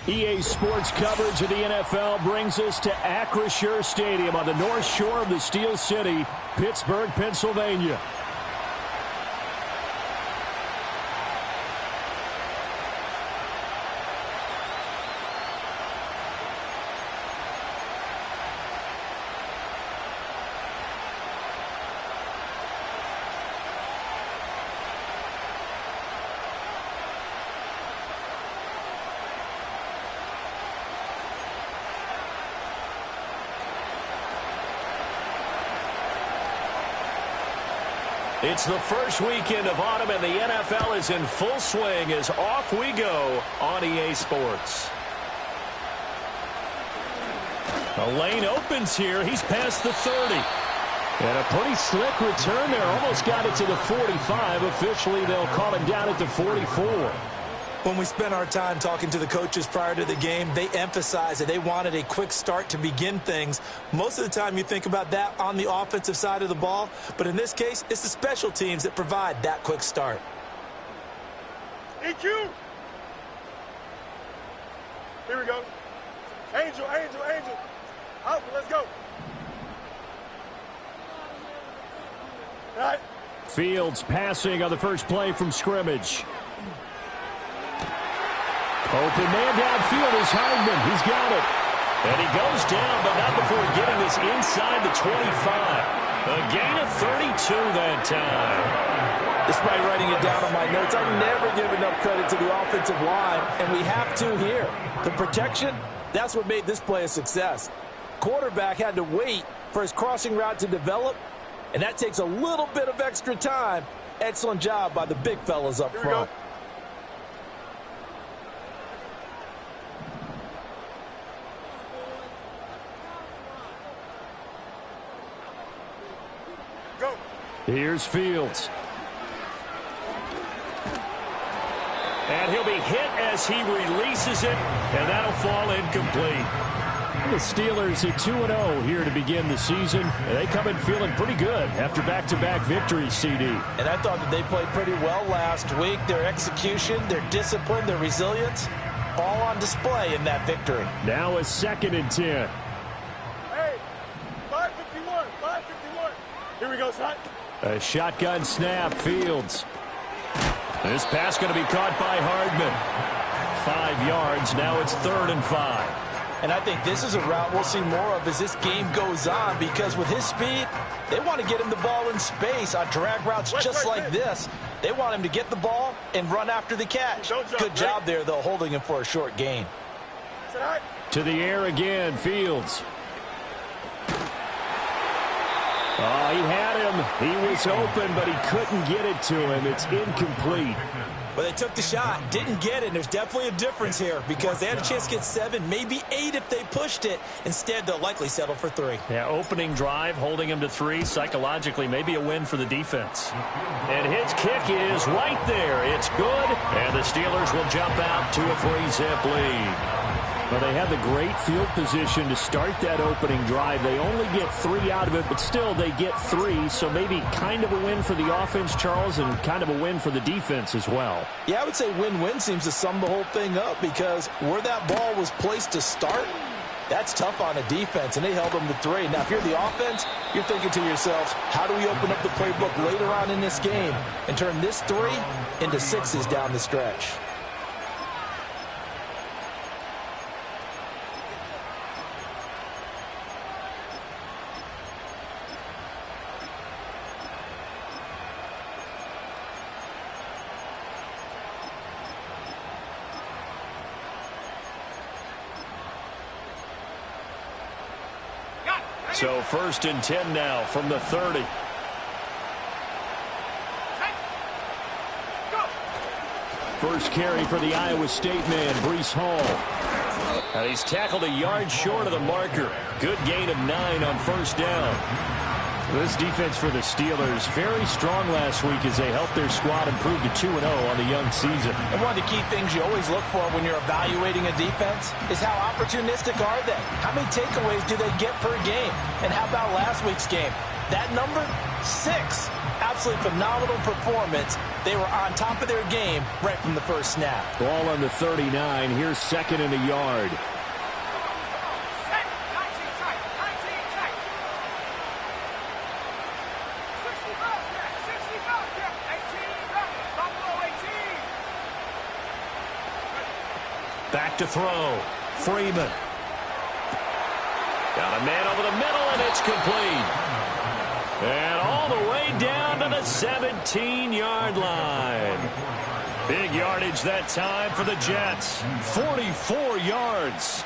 EA Sports coverage of the NFL brings us to Acrisure Stadium on the north shore of the Steel City, Pittsburgh, Pennsylvania. It's the first weekend of autumn, and the NFL is in full swing as off we go on EA Sports. The lane opens here. He's past the 30. And a pretty slick return there. Almost got it to the 45. Officially, they'll call him down at the 44. When we spent our time talking to the coaches prior to the game, they emphasized that they wanted a quick start to begin things. Most of the time you think about that on the offensive side of the ball, but in this case, it's the special teams that provide that quick start. EQ! Here we go. Angel, Angel, Angel. Out, let's go. All right. Fields passing on the first play from scrimmage. Open man downfield is Hardman. He's got it. And he goes down, but not before getting this inside the 25. A gain of 32 that time. Despite writing it down on my notes, I never give enough credit to the offensive line, and we have to here. The protection, that's what made this play a success. Quarterback had to wait for his crossing route to develop, and that takes a little bit of extra time. Excellent job by the big fellas up front. Here's Fields. And he'll be hit as he releases it, and that'll fall incomplete. The Steelers at 2-0 here to begin the season, and they come in feeling pretty good after back-to-back victories, CD. And I thought that they played pretty well last week. Their execution, their discipline, their resilience, all on display in that victory. Now a 2nd and 10. Hey, 551, 551. Here we go, son. A shotgun snap, Fields. This pass going to be caught by Hardman. 5 yards, now it's 3rd and 5. And I think this is a route we'll see more of as this game goes on, because with his speed, they want to get him the ball in space on drag routes just like this. They want him to get the ball and run after the catch. Good job there, though, holding him for a short gain. To the air again, Fields. Oh, he had him. He was open, but he couldn't get it to him. It's incomplete. Well, they took the shot, didn't get it. There's definitely a difference here because they had a chance to get 7, maybe 8 if they pushed it. Instead, they'll likely settle for 3. Yeah, opening drive, holding him to 3. Psychologically, maybe a win for the defense. And his kick is right there. It's good, and the Steelers will jump out to a 3-zip lead. Well, they had the great field position to start that opening drive. They only get 3 out of it, but still they get 3, so maybe kind of a win for the offense, Charles, and kind of a win for the defense as well. Yeah, I would say win-win seems to sum the whole thing up because where that ball was placed to start, that's tough on a defense, and they held them to 3. Now, if you're the offense, you're thinking to yourselves, how do we open up the playbook later on in this game and turn this 3 into 6s down the stretch? So 1st and 10 now from the 30. First carry for the Iowa State man, Breece Hall. And he's tackled a yard short of the marker. Good gain of 9 on 1st down. This defense for the Steelers, very strong last week as they helped their squad improve to 2-0 on the young season. And one of the key things you always look for when you're evaluating a defense is how opportunistic are they? How many takeaways do they get per game? And how about last week's game? That number, 6 out absolutely phenomenal performance. They were on top of their game right from the first snap. Ball on the 39. Here's second and a yard. Back to throw. Freeman. Got a man over the middle, and it's complete. And all the way down to the 17-yard line. Big yardage that time for the Jets. 44 yards.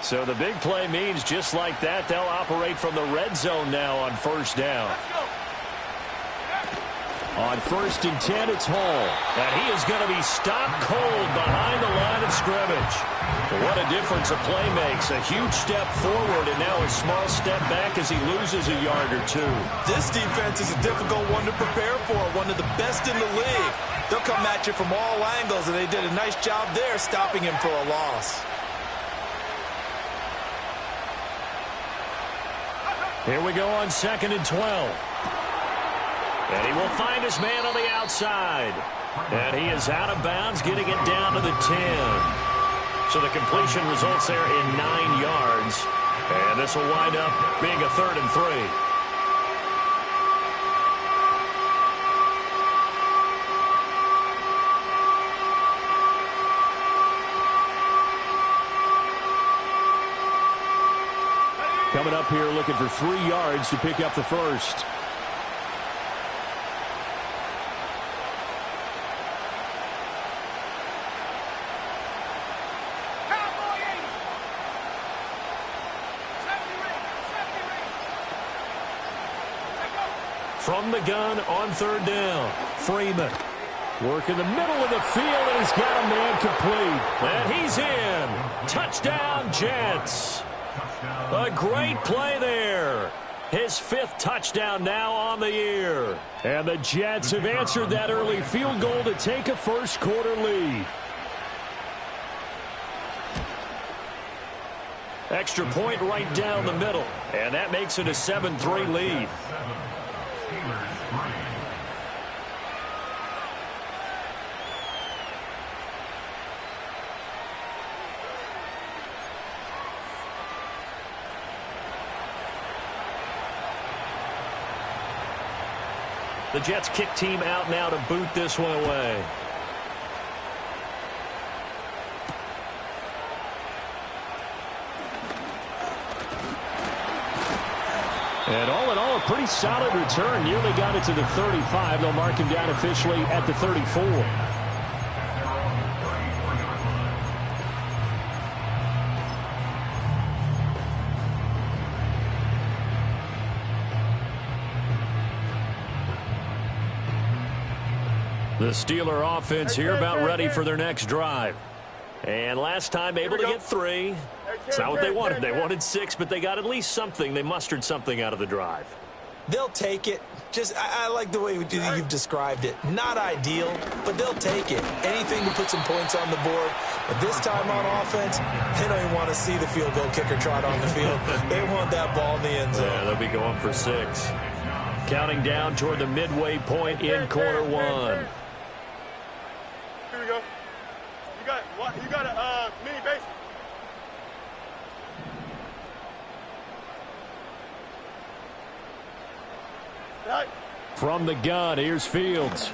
So the big play means just like that, they'll operate from the red zone now on first down. On 1st and 10, it's Hall. And he is going to be stopped cold behind the line of scrimmage. What a difference a play makes. A huge step forward and now a small step back as he loses a yard or two. This defense is a difficult one to prepare for, one of the best in the league. They'll come at you from all angles, and they did a nice job there stopping him for a loss. Here we go on 2nd and 12. And he will find his man on the outside. And he is out of bounds, getting it down to the 10. So the completion results there in 9 yards. And this will wind up being a 3rd and 3. Coming up here looking for 3 yards to pick up the first. From the gun on 3rd down, Freeman. Work in the middle of the field, and he's got a man complete. And he's in. Touchdown, Jets. A great play there. His 5th touchdown now on the year. And the Jets have answered that early field goal to take a first quarter lead. Extra point right down the middle. And that makes it a 7-3 lead. The Jets kick team out now to boot this one away. And all in all, a pretty solid return. Nearly got it to the 35. They'll mark him down officially at the 34. The Steeler offense here about ready for their next drive. And last time able to get 3. It's not what they wanted. They wanted 6, but they got at least something. They mustered something out of the drive. They'll take it. I like the way you've described it. Not ideal, but they'll take it. Anything to put some points on the board. But this time on offense, they don't even want to see the field goal kicker trot on the field. They want that ball in the end zone. Yeah, they'll be going for 6. Counting down toward the midway point in quarter 1. Here we go. You got a mini base. Right. From the gun, here's Fields.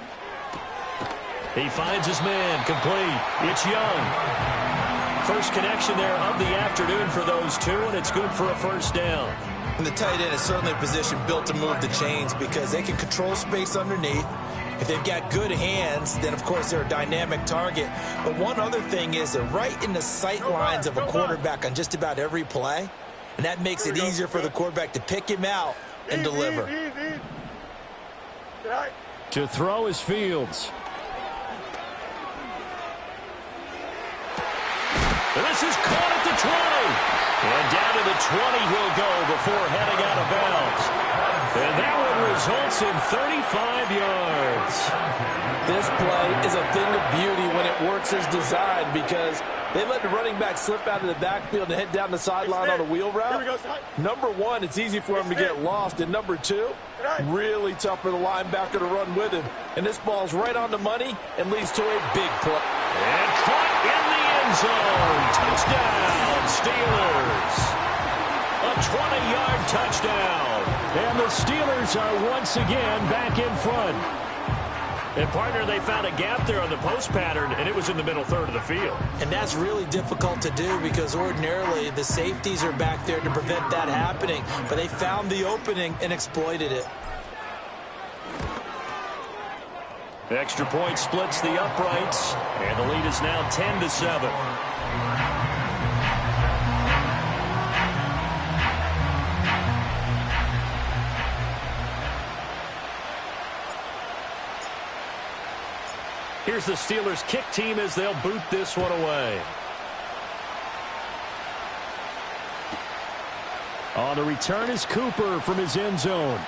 He finds his man, complete. It's Young. First connection there of the afternoon for those two, and it's good for a first down. And the tight end is certainly a position built to move the chains because they can control space underneath. If they've got good hands, then, of course, they're a dynamic target. But one other thing is they're right in the sight lines of a quarterback on just about every play, and that makes it easier for the quarterback to pick him out and deliver. To throw is Fields. And this is caught at the 20. And down to the 20 he'll go before heading out of bounds. And that one results in 35 yards. This play is a thing of beauty when it works as designed because they let the running back slip out of the backfield and head down the sideline on a wheel route. Number one, it's easy for him to get lost. And number two, really tough for the linebacker to run with him. And this ball's right on the money and leads to a big play. And caught in the end zone. Touchdown, Steelers. A 20-yard touchdown. And the Steelers are once again back in front. And, partner, they found a gap there on the post pattern, and it was in the middle third of the field. And that's really difficult to do because ordinarily the safeties are back there to prevent that happening. But they found the opening and exploited it. The extra point splits the uprights, and the lead is now 10-7. Here's the Steelers kick team as they'll boot this one away. On the return is Cooper from his end zone.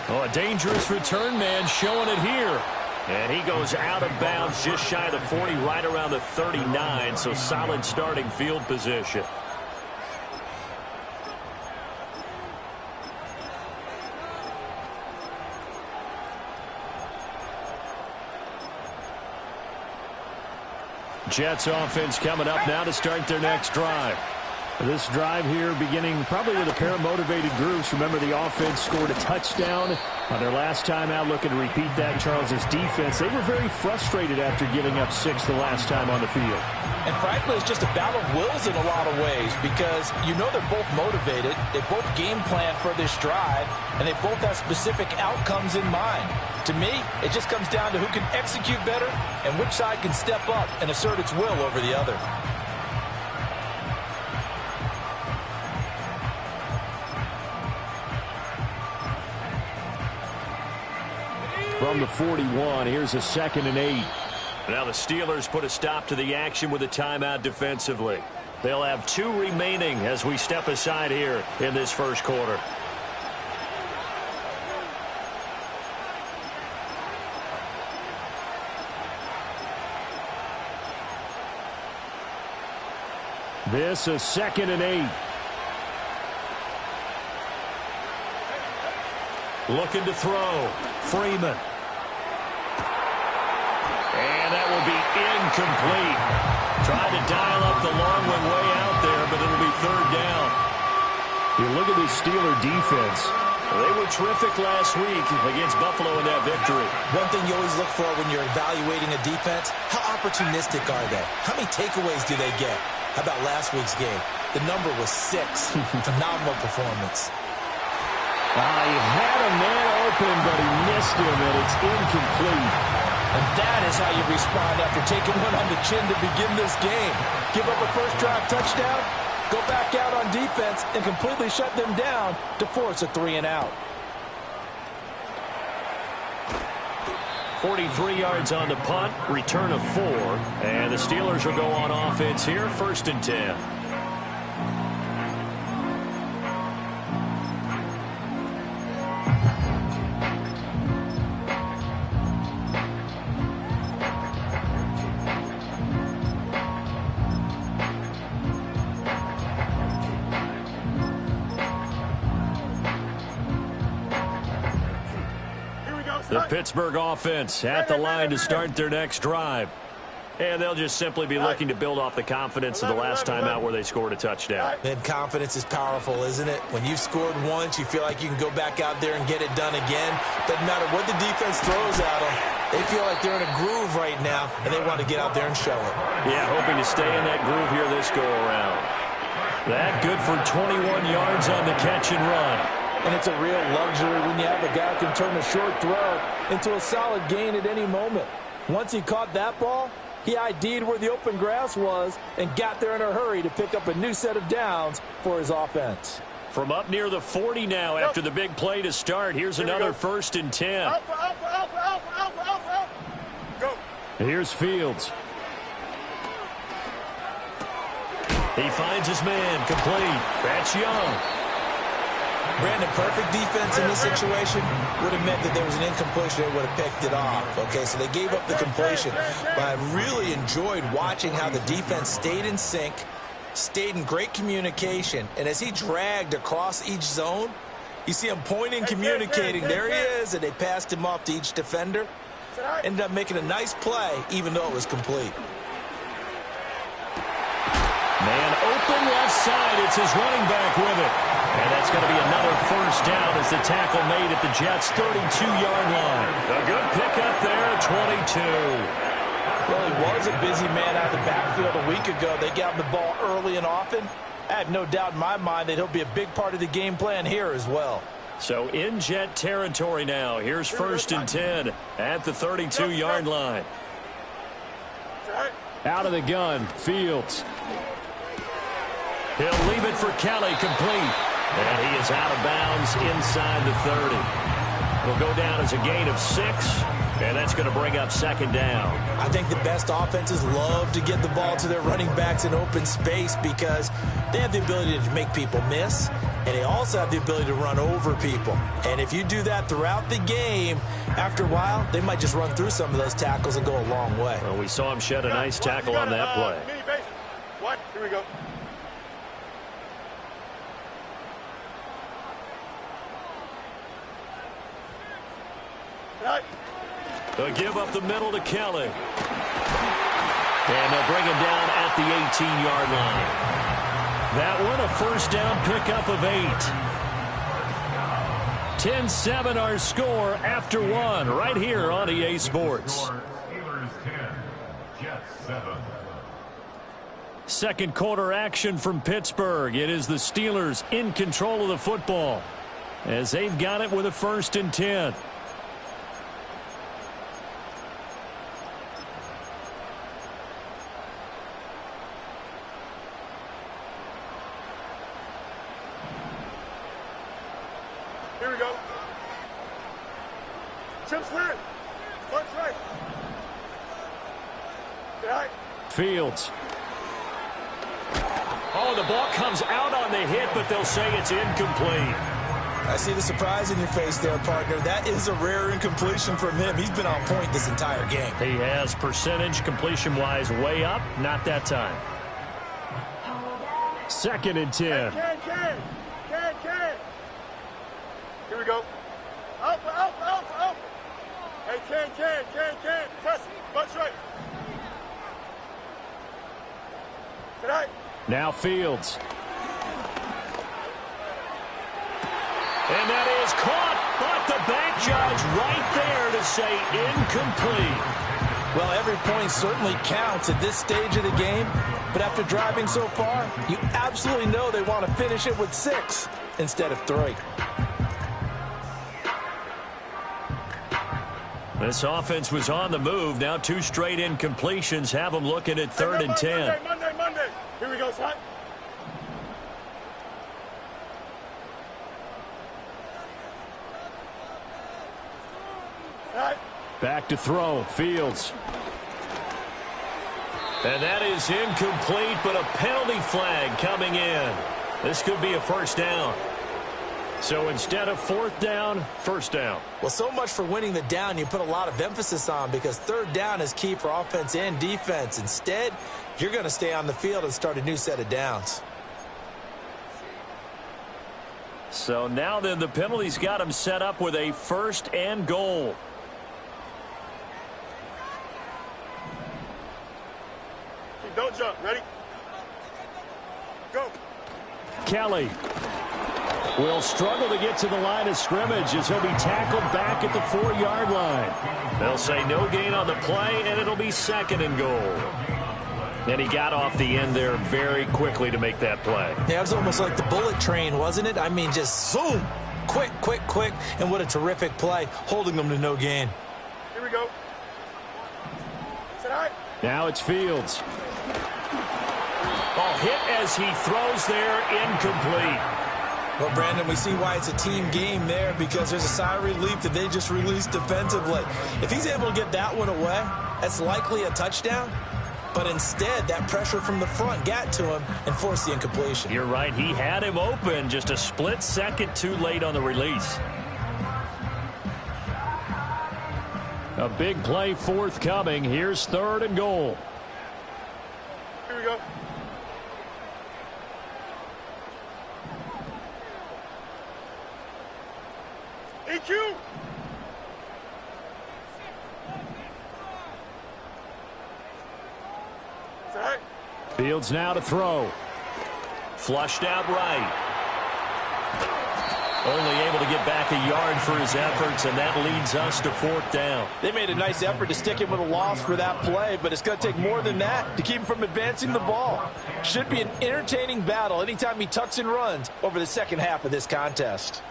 Oh, a dangerous return man showing it here. And he goes out of bounds just shy of the 40, right around the 39, so solid starting field position. Jets offense coming up now to start their next drive. This drive here beginning probably with a pair of motivated groups. Remember, the offense scored a touchdown on their last time out. Looking to repeat that. Charles's defense, they were very frustrated after giving up 6 the last time on the field. And frankly, it's just a battle of wills in a lot of ways because you know they're both motivated. They both game plan for this drive, and they both have specific outcomes in mind. To me, it just comes down to who can execute better and which side can step up and assert its will over the other. From the 41, here's a 2nd and 8. Now the Steelers put a stop to the action with a timeout defensively. They'll have 2 remaining as we step aside here in this first quarter. This is 2nd and 8. Looking to throw. Freeman. And that will be incomplete. Tried to dial up the long one way out there, but it'll be 3rd down. You look at this Steeler defense. They were terrific last week against Buffalo in that victory. One thing you always look for when you're evaluating a defense, how opportunistic are they? How many takeaways do they get? How about last week's game? The number was 6. Phenomenal performance. He had a man open, but he missed him, and it's incomplete. And that is how you respond after taking one on the chin to begin this game. Give up a first drive touchdown, go back out on defense, and completely shut them down to force a 3-and-out. 43 yards on the punt, return of 4, and the Steelers will go on offense here, 1st and 10. The Pittsburgh offense at the line to start their next drive. And they'll just simply be looking to build off the confidence of the last time out where they scored a touchdown. And confidence is powerful, isn't it? When you've scored once, you feel like you can go back out there and get it done again. Doesn't matter what the defense throws at them. They feel like they're in a groove right now, and they want to get out there and show it. Yeah, hoping to stay in that groove here this go-around. That good for 21 yards on the catch and run. And it's a real luxury when you have a guy who can turn a short throw into a solid gain at any moment. Once he caught that ball, he ID'd where the open grass was and got there in a hurry to pick up a new set of downs for his offense. From up near the 40 now after the big play to start. Here's another 1st and 10. Alpha. Go. Here's Fields. He finds his man complete. That's Young. Brandon, perfect defense in this situation would have meant that there was an incompletion. They would have picked it off. Okay, so they gave up the completion. But I really enjoyed watching how the defense stayed in sync, stayed in great communication, and as he dragged across each zone, you see him pointing, communicating. There he is, and they passed him off to each defender. Ended up making a nice play, even though it was complete. Man open left side. It's his running back with it. And that's going to be another first down as the tackle made at the Jets' 32-yard line. A good pickup there at 22. Well, he was a busy man out of the backfield a week ago. They got him the ball early and often. I have no doubt in my mind that he'll be a big part of the game plan here as well. So in Jet territory now. Here's first and 10 at the 32-yard line. Out of the gun, Fields. He'll leave it for Kelly, complete. And he is out of bounds inside the 30. Will go down as a gain of 6, and that's going to bring up second down. I think the best offenses love to get the ball to their running backs in open space because they have the ability to make people miss, and they also have the ability to run over people. And if you do that throughout the game, after a while, they might just run through some of those tackles and go a long way. Well, we saw him shed a nice tackle on that play. What? Here we go. They'll give up the middle to Kelly. And they'll bring him down at the 18-yard line. That one a first down pickup of 8. 10-7 our score after 1 right here on EA Sports. Second quarter action from Pittsburgh. It is the Steelers in control of the football as they've got it with a first and 10. Here we go. Chip slant. Punch right. Right. Fields. Oh, the ball comes out on the hit, but they'll say it's incomplete. I see the surprise in your face there, partner. That is a rare incompletion from him. He's been on point this entire game. He has percentage completion-wise way up. Not that time. Second and 10. Can. Here we go. Up. Hey, can. Press it. Punch right. Tonight. Now Fields. And that is caught, but the back judge right there to say incomplete. Well, every point certainly counts at this stage of the game, but after driving so far, you absolutely know they want to finish it with 6 instead of 3. This offense was on the move. Now 2 straight incompletions have them looking at 3rd and 10. Monday. Here we go, son. Right. Back to throw. Fields. And that is incomplete, but a penalty flag coming in. This could be a first down. So instead of 4th down, first down. Well, so much for winning the down you put a lot of emphasis on because 3rd down is key for offense and defense. Instead, you're going to stay on the field and start a new set of downs. So now then the penalty's got him set up with a 1st and goal. Don't jump. Ready? Go. Kelly will struggle to get to the line of scrimmage as he'll be tackled back at the 4-yard line. They'll say no gain on the play, and it'll be 2nd and goal. And he got off the end there very quickly to make that play. Yeah, it was almost like the bullet train, wasn't it? I mean, just zoom. Quick. And what a terrific play, holding them to no gain. Here we go. Tonight. Now it's Fields. Oh, hit as he throws there, incomplete. Well, Brandon, we see why it's a team game there because there's a sigh of relief that they just released defensively. If he's able to get that one away, that's likely a touchdown. but instead that pressure from the front got to him and forced the incompletion. You're right. He had him open, just a split second too late on the release. A big play forthcoming. Here's 3rd and goal. Here we go. EQ. Zach. Fields now to throw. Flushed out right. Only able to get back a yard for his efforts, and that leads us to 4th down. They made a nice effort to stick him with a loss for that play, but it's going to take more than that to keep him from advancing the ball. Should be an entertaining battle anytime he tucks and runs over the second half of this contest.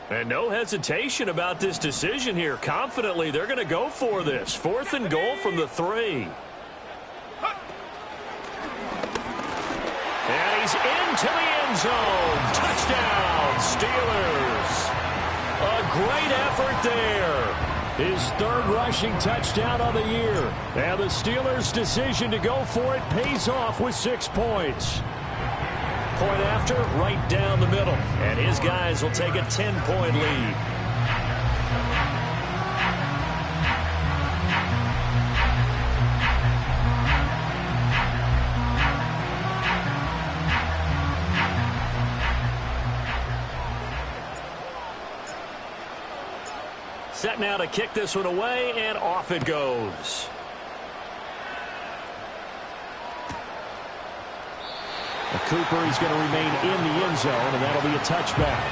And no hesitation about this decision here. Confidently, they're going to go for this. 4th and goal from the 3. And he's into the end zone. Touchdown, Steelers. A great effort there. His 3rd rushing touchdown on the year. And the Steelers' decision to go for it pays off with 6 points. Point after, right down the middle. And his guys will take a 10-point lead. Set now to kick this one away, and off it goes. Cooper is going to remain in the end zone, and that'll be a touchback.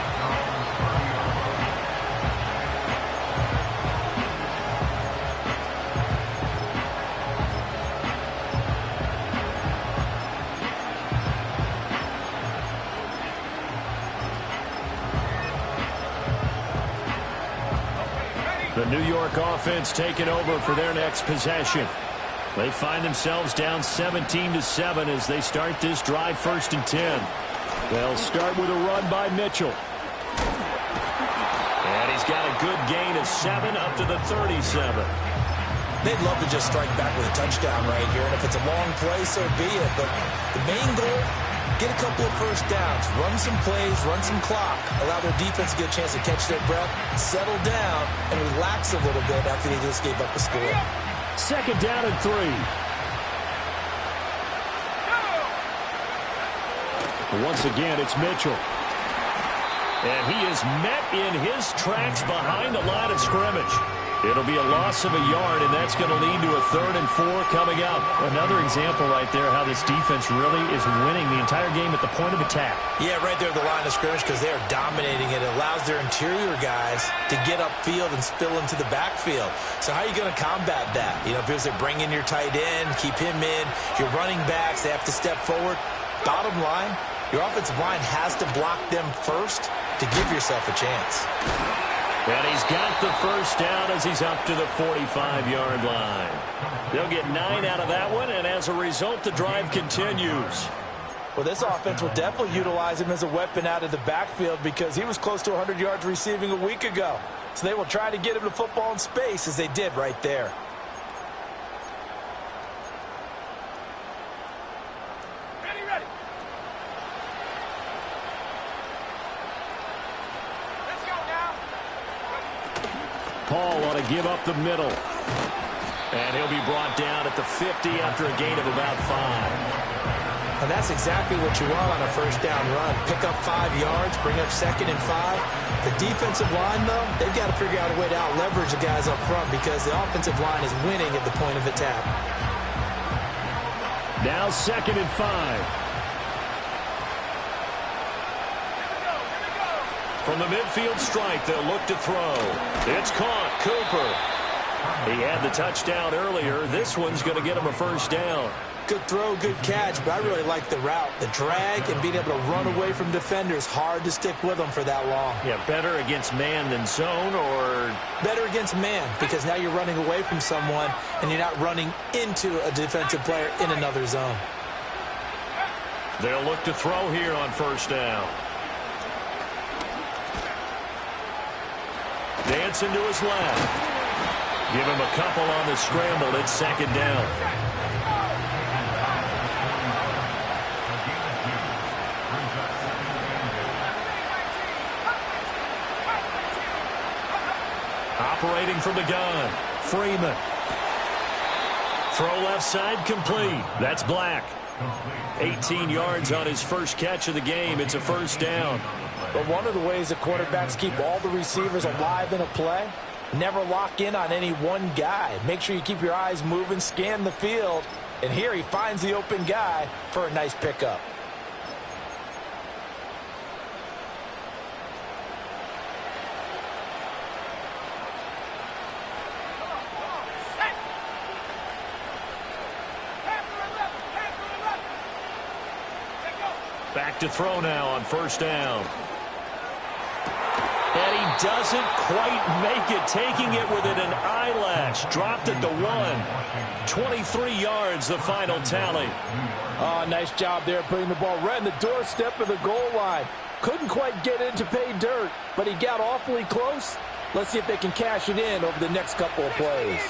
The New York offense taking over for their next possession. They find themselves down 17-7 as they start this drive 1st and 10. They'll start with a run by Mitchell. And he's got a good gain of 7 up to the 37. They'd love to just strike back with a touchdown right here, and if it's a long play, so be it. But the main goal, get a couple of first downs, run some plays, run some clock, allow their defense to get a chance to catch their breath, settle down, and relax a little bit after they just gave up the score. 2nd down and 3. Once again, it's Mitchell. And he is met in his tracks behind the line of scrimmage. It'll be a loss of a yard, and that's going to lead to a 3rd and 4 coming up. Another example right there how this defense really is winning the entire game at the point of attack. Yeah, right there at the line of scrimmage because they are dominating it. It allows their interior guys to get upfield and spill into the backfield. So how are you going to combat that? You know, because they bring in your tight end, keep him in. Your running backs, they have to step forward. Bottom line, your offensive line has to block them first to give yourself a chance. And he's got the first down as he's up to the 45-yard line. They'll get 9 out of that one, and as a result, the drive continues. Well, this offense will definitely utilize him as a weapon out of the backfield because he was close to 100 yards receiving a week ago. So they will try to get him the football in space as they did right there. Ready. Let's go now. Paul ought to give up the middle. And he'll be brought down at the 50 after a gain of about 5. And that's exactly what you want on a first down run. Pick up 5 yards, bring up 2nd and 5. The defensive line, though, they've got to figure out a way to out-leverage the guys up front because the offensive line is winning at the point of attack. Now 2nd and 5. From the midfield strike, they'll look to throw. It's caught. Cooper. He had the touchdown earlier. This one's going to get him a first down. Good throw, good catch, but I really like the route. The drag and being able to run away from defenders, hard to stick with them for that long. Yeah, better against man than zone, or? Better against man, because now you're running away from someone and you're not running into a defensive player in another zone. They'll look to throw here on first down. Dancing to his left. Give him a couple on the scramble. It's second down. Operating from the gun. Freeman. Throw left side complete. That's Black. 18 yards on his first catch of the game. It's a first down. But one of the ways that quarterbacks keep all the receivers alive in a play, never lock in on any one guy. Make sure you keep your eyes moving, scan the field. And here he finds the open guy for a nice pickup. Back to throw now on first down. And he doesn't quite make it, taking it within an eyelash. Dropped at the 1. 23 yards, the final tally. Oh, nice job there putting the ball right in the doorstep of the goal line. Couldn't quite get in to pay dirt, but he got awfully close. Let's see if they can cash it in over the next couple of plays.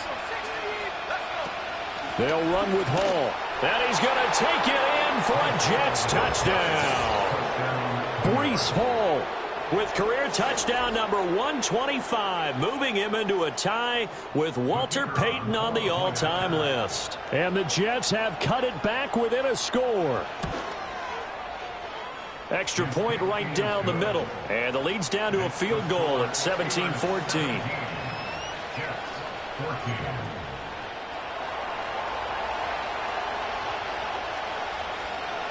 They'll run with Hall. And he's going to take it in for a Jets touchdown. Breece Hall with career touchdown number 125, moving him into a tie with Walter Payton on the all-time list. And the Jets have cut it back within a score. Extra point right down the middle. And the lead's down to a field goal at 17-14.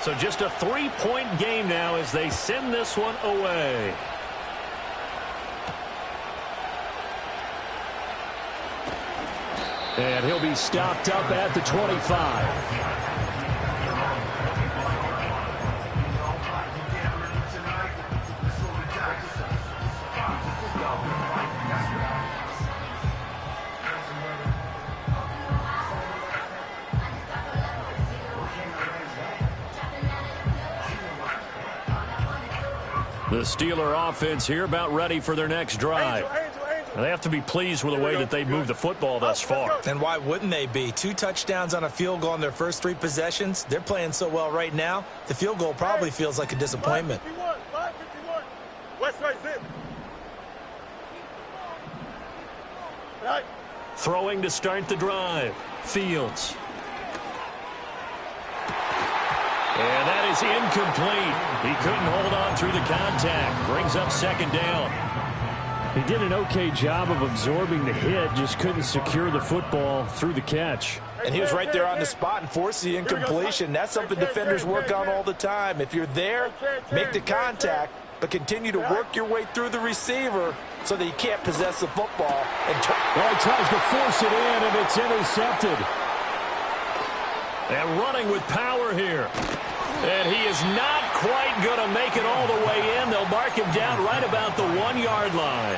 So just a 3-point game now as they send this one away. And he'll be stopped up at the 25. The Steeler offense here about ready for their next drive. They have to be pleased with the way that they've moved the football thus far. And why wouldn't they be? 2 touchdowns on a field goal in their first 3 possessions. They're playing so well right now, the field goal probably feels like a disappointment. 551. West right zip. Right. Throwing to start the drive. Fields. And that is incomplete. He couldn't hold on through the contact. Brings up second down. He did an okay job of absorbing the hit, just couldn't secure the football through the catch. And he was right there on the spot and forced the incompletion. That's something defenders work on all the time. If you're there, make the contact, but continue to work your way through the receiver so that he can't possess the football. Well, he tries to force it in, and it's intercepted. And running with power here. And he is not quite going to make it all the way in. They'll mark him down right about the 1-yard line.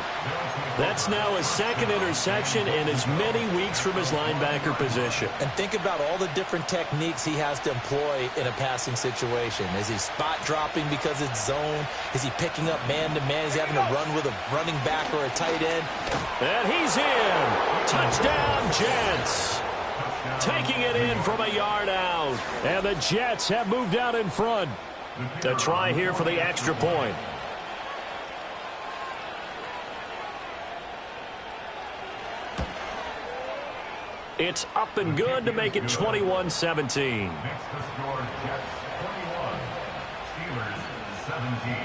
That's now his second interception in as many weeks from his linebacker position. And think about all the different techniques he has to employ in a passing situation. Is he spot dropping because it's zone? Is he picking up man-to-man? Is he having to run with a running back or a tight end? And he's in. Touchdown, Jets. Taking it in from a yard out. And the Jets have moved out in front. To try here for the extra point. It's up and good to make it 21-17. Next to score, Jets 21, Steelers 17.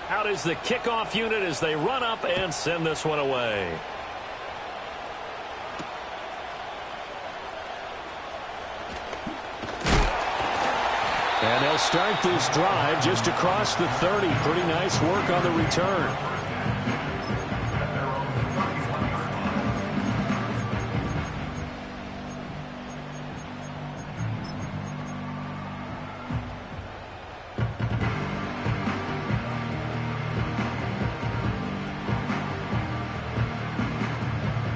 Out is the kickoff unit as they run up and send this one away. And they'll start this drive just across the 30. Pretty nice work on the return.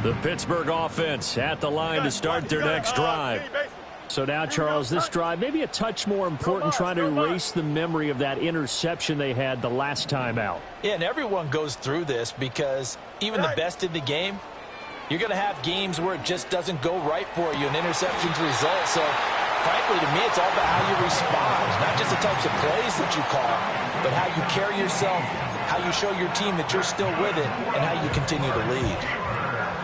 The Pittsburgh offense at the line to start their next drive. So now, Charles, this drive maybe a touch more important, trying to erase the memory of that interception they had the last time out. Yeah, and everyone goes through this because even the best in the game, you're going to have games where it just doesn't go right for you, and interceptions result. So, frankly, to me, it's all about how you respond, not just the types of plays that you call, but how you carry yourself, how you show your team that you're still with it, and how you continue to lead.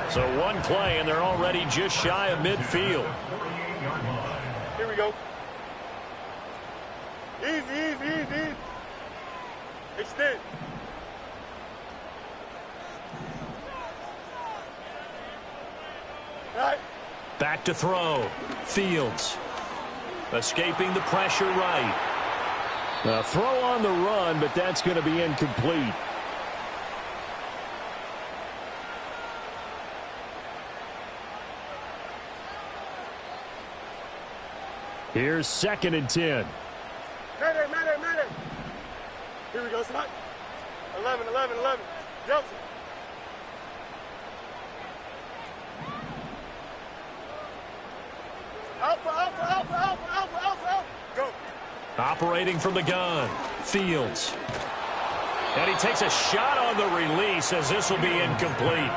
So one play, and they're already just shy of midfield. Here we go. Easy, easy, easy. Extend. Right. Back to throw. Fields. Escaping the pressure right. A throw on the run, but that's going to be incomplete. Here's 2nd and 10. Mayday. Here we go, Slot. 11. Joseph. Alpha. Go. Operating from the gun. Fields. And he takes a shot on the release as this will be incomplete.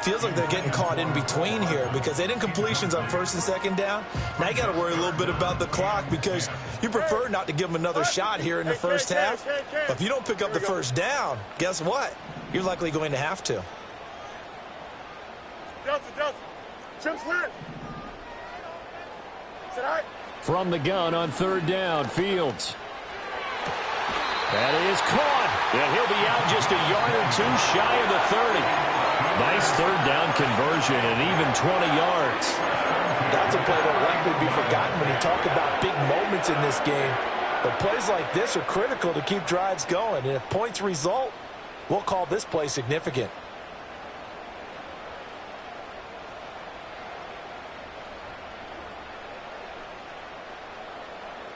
Feels like they're getting caught in between here because they didn't completions on 1st and 2nd down. Now you got to worry a little bit about the clock because you prefer not to give them another shot here in the first half. But if you don't pick up the first down, guess what? You're likely going to have to. Delta. Chip slant. From the gun on 3rd down, Fields. That is caught. And he'll be out just a yard or two shy of the 30. Nice 3rd down conversion and even 20 yards. That's a play that will likely be forgotten when you talk about big moments in this game. But plays like this are critical to keep drives going. And if points result, we'll call this play significant.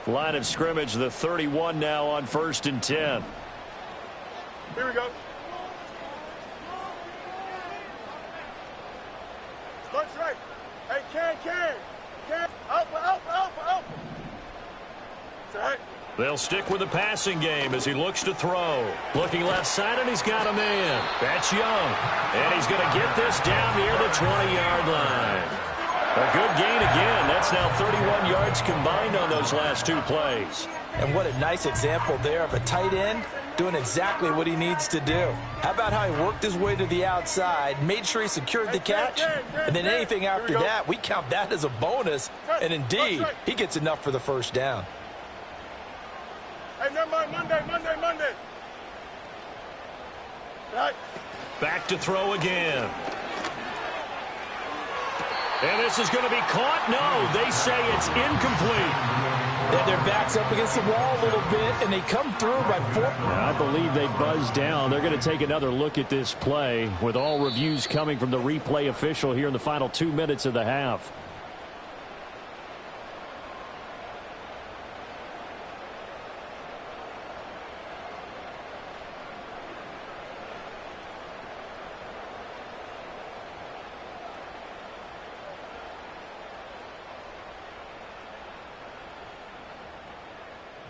Line of scrimmage, the 31 now on 1st and 10. Here we go. Lunch right. Hey, can. Alpha. It's all right. They'll stick with the passing game as he looks to throw. Looking left side, and he's got a man. That's Young. And he's going to get this down near the 20-yard line. A good gain again. That's now 31 yards combined on those last 2 plays. And what a nice example there of a tight end doing exactly what he needs to do. How about how he worked his way to the outside, made sure he secured the catch, and then anything after that, we count that as a bonus. And indeed, he gets enough for the first down. Hey, never mind, Monday. Right. Back to throw again. And this is going to be caught. No, they say it's incomplete. Their back's up against the wall a little bit, and they come through by 4. I believe they buzzed down. They're going to take another look at this play with all reviews coming from the replay official here in the final 2 minutes of the half.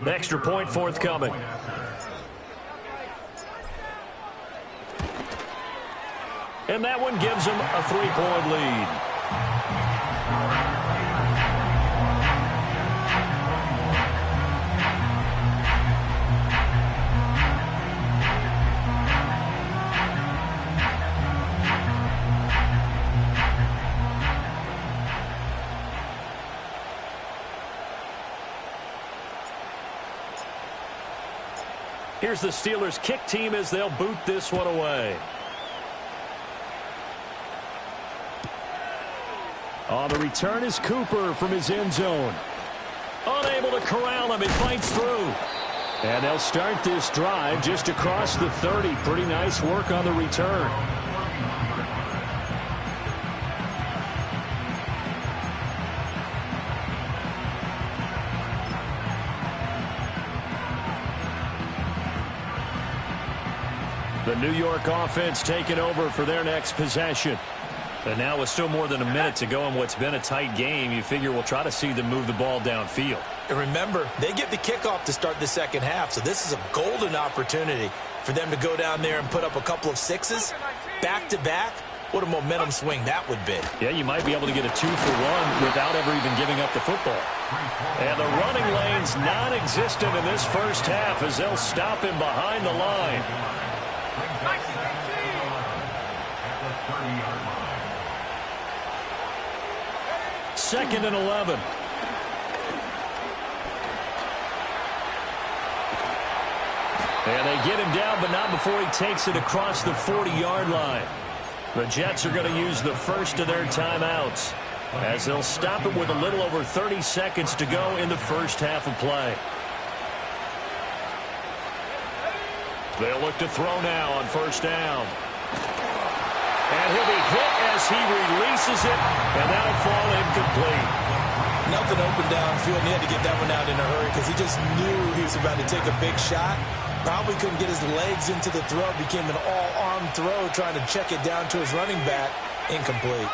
Extra point forthcoming. And that one gives them a 3-point lead. Here's the Steelers' kick team as they'll boot this one away. On the return is Cooper from his end zone. Unable to corral him. It fights through. And they'll start this drive just across the 30. Pretty nice work on the return. The New York offense taking over for their next possession. And now with still more than a minute to go in what's been a tight game, you figure we'll try to see them move the ball downfield. And remember, they get the kickoff to start the second half, so this is a golden opportunity for them to go down there and put up a couple of sixes back-to-back. What a momentum swing that would be. Yeah, you might be able to get a 2-for-1 without ever even giving up the football. And the running lane's non-existent in this first half as they'll stop him behind the line. Second and 11. And they get him down, but not before he takes it across the 40-yard line. The Jets are going to use the first of their timeouts as they'll stop it with a little over 30 seconds to go in the first half of play. They'll look to throw now on first down. And he'll be hit as he releases it, and that'll fall incomplete. Nothing open downfield, and he had to get that one out in a hurry because he just knew he was about to take a big shot. Probably couldn't get his legs into the throw. Became an all-arm throw trying to check it down to his running back. Incomplete.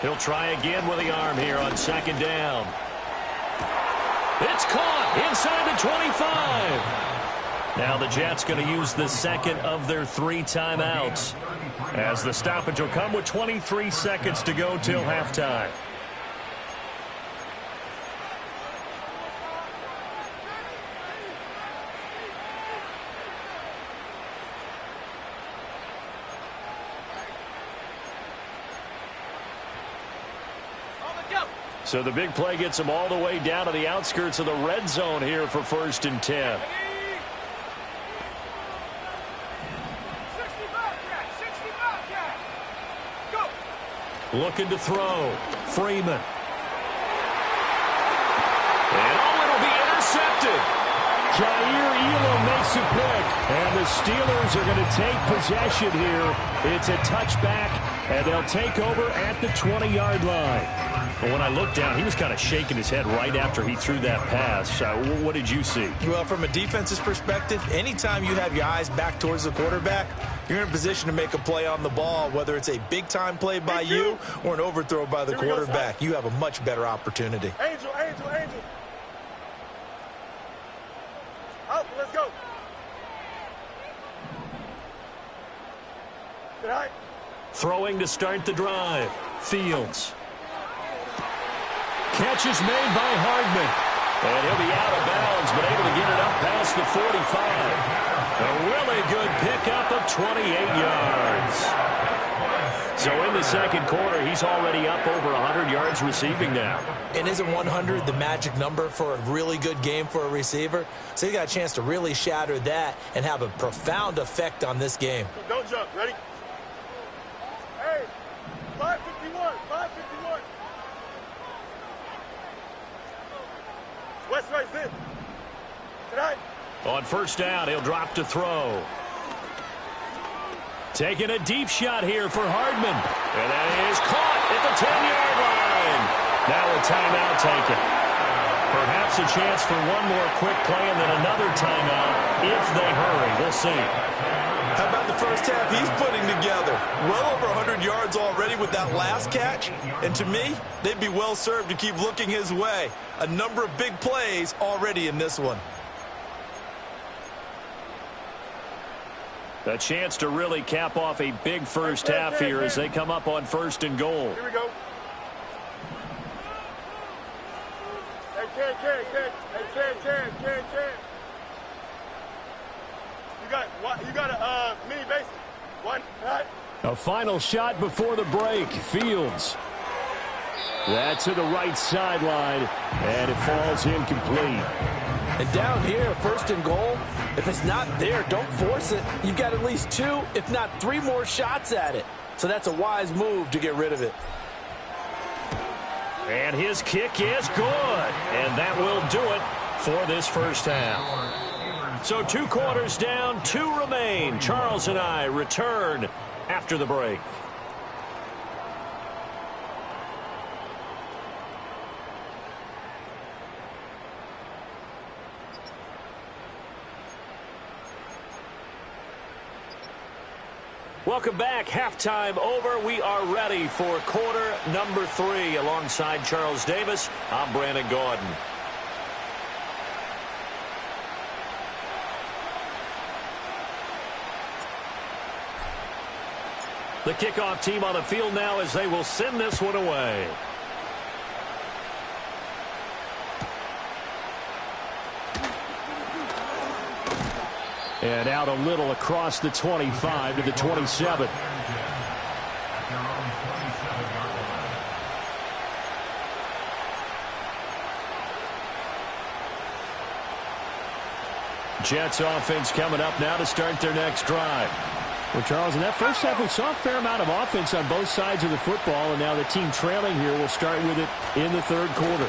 He'll try again with the arm here on second down. It's caught inside the 25. Now the Jets going to use the second of their 3 timeouts as the stoppage will come with 23 seconds to go till halftime. So the big play gets them all the way down to the outskirts of the red zone here for 1st and 10. Looking to throw. Freeman. And it'll be intercepted. Jair Elam makes a pick. And the Steelers are going to take possession here. It's a touchback, and they'll take over at the 20-yard line. But when I looked down, he was kind of shaking his head right after he threw that pass. What did you see? Well, from a defense's perspective, anytime you have your eyes back towards the quarterback, you're in a position to make a play on the ball, whether it's a big-time play by you or an overthrow by the quarterback. You have a much better opportunity. Angel. Out, let's go. Good night. Throwing to start the drive. Fields. Catch is made by Hardman. And he'll be out of bounds, but able to get it up past the 45. A really good pickup of 28 yards. So in the second quarter, he's already up over 100 yards receiving now. And isn't 100 the magic number for a really good game for a receiver? So he got a chance to really shatter that and have a profound effect on this game. Don't jump. Ready? Hey, 551. West right in. Tonight. On first down, he'll drop to throw. Taking a deep shot here for Hardman. And that is caught at the 10-yard line. Now a timeout taken. Perhaps a chance for one more quick play and then another timeout if they hurry. We'll see. How about the first half he's putting together? Well over 100 yards already with that last catch. And to me, they'd be well served to keep looking his way. A number of big plays already in this one. A chance to really cap off a big first half here as they come up on 1st and goal. Here we go. Hey, Ken. You got a mini base. One, right? A final shot before the break. Fields. That's to the right sideline, and it falls incomplete. And down here, 1st and goal, if it's not there, don't force it. You've got at least 2, if not 3 more shots at it. So that's a wise move to get rid of it. And his kick is good. And that will do it for this first half. So 2 quarters down, 2 remain. Charles and I return after the break. Welcome back. Halftime over. We are ready for quarter number 3. Alongside Charles Davis, I'm Brandon Gordon. The kickoff team on the field now as they will send this one away. And out a little across the 25 to the 27. Jets offense coming up now to start their next drive. Well, Charles, in that first half, we saw a fair amount of offense on both sides of the football, and now the team trailing here will start with it in the third quarter.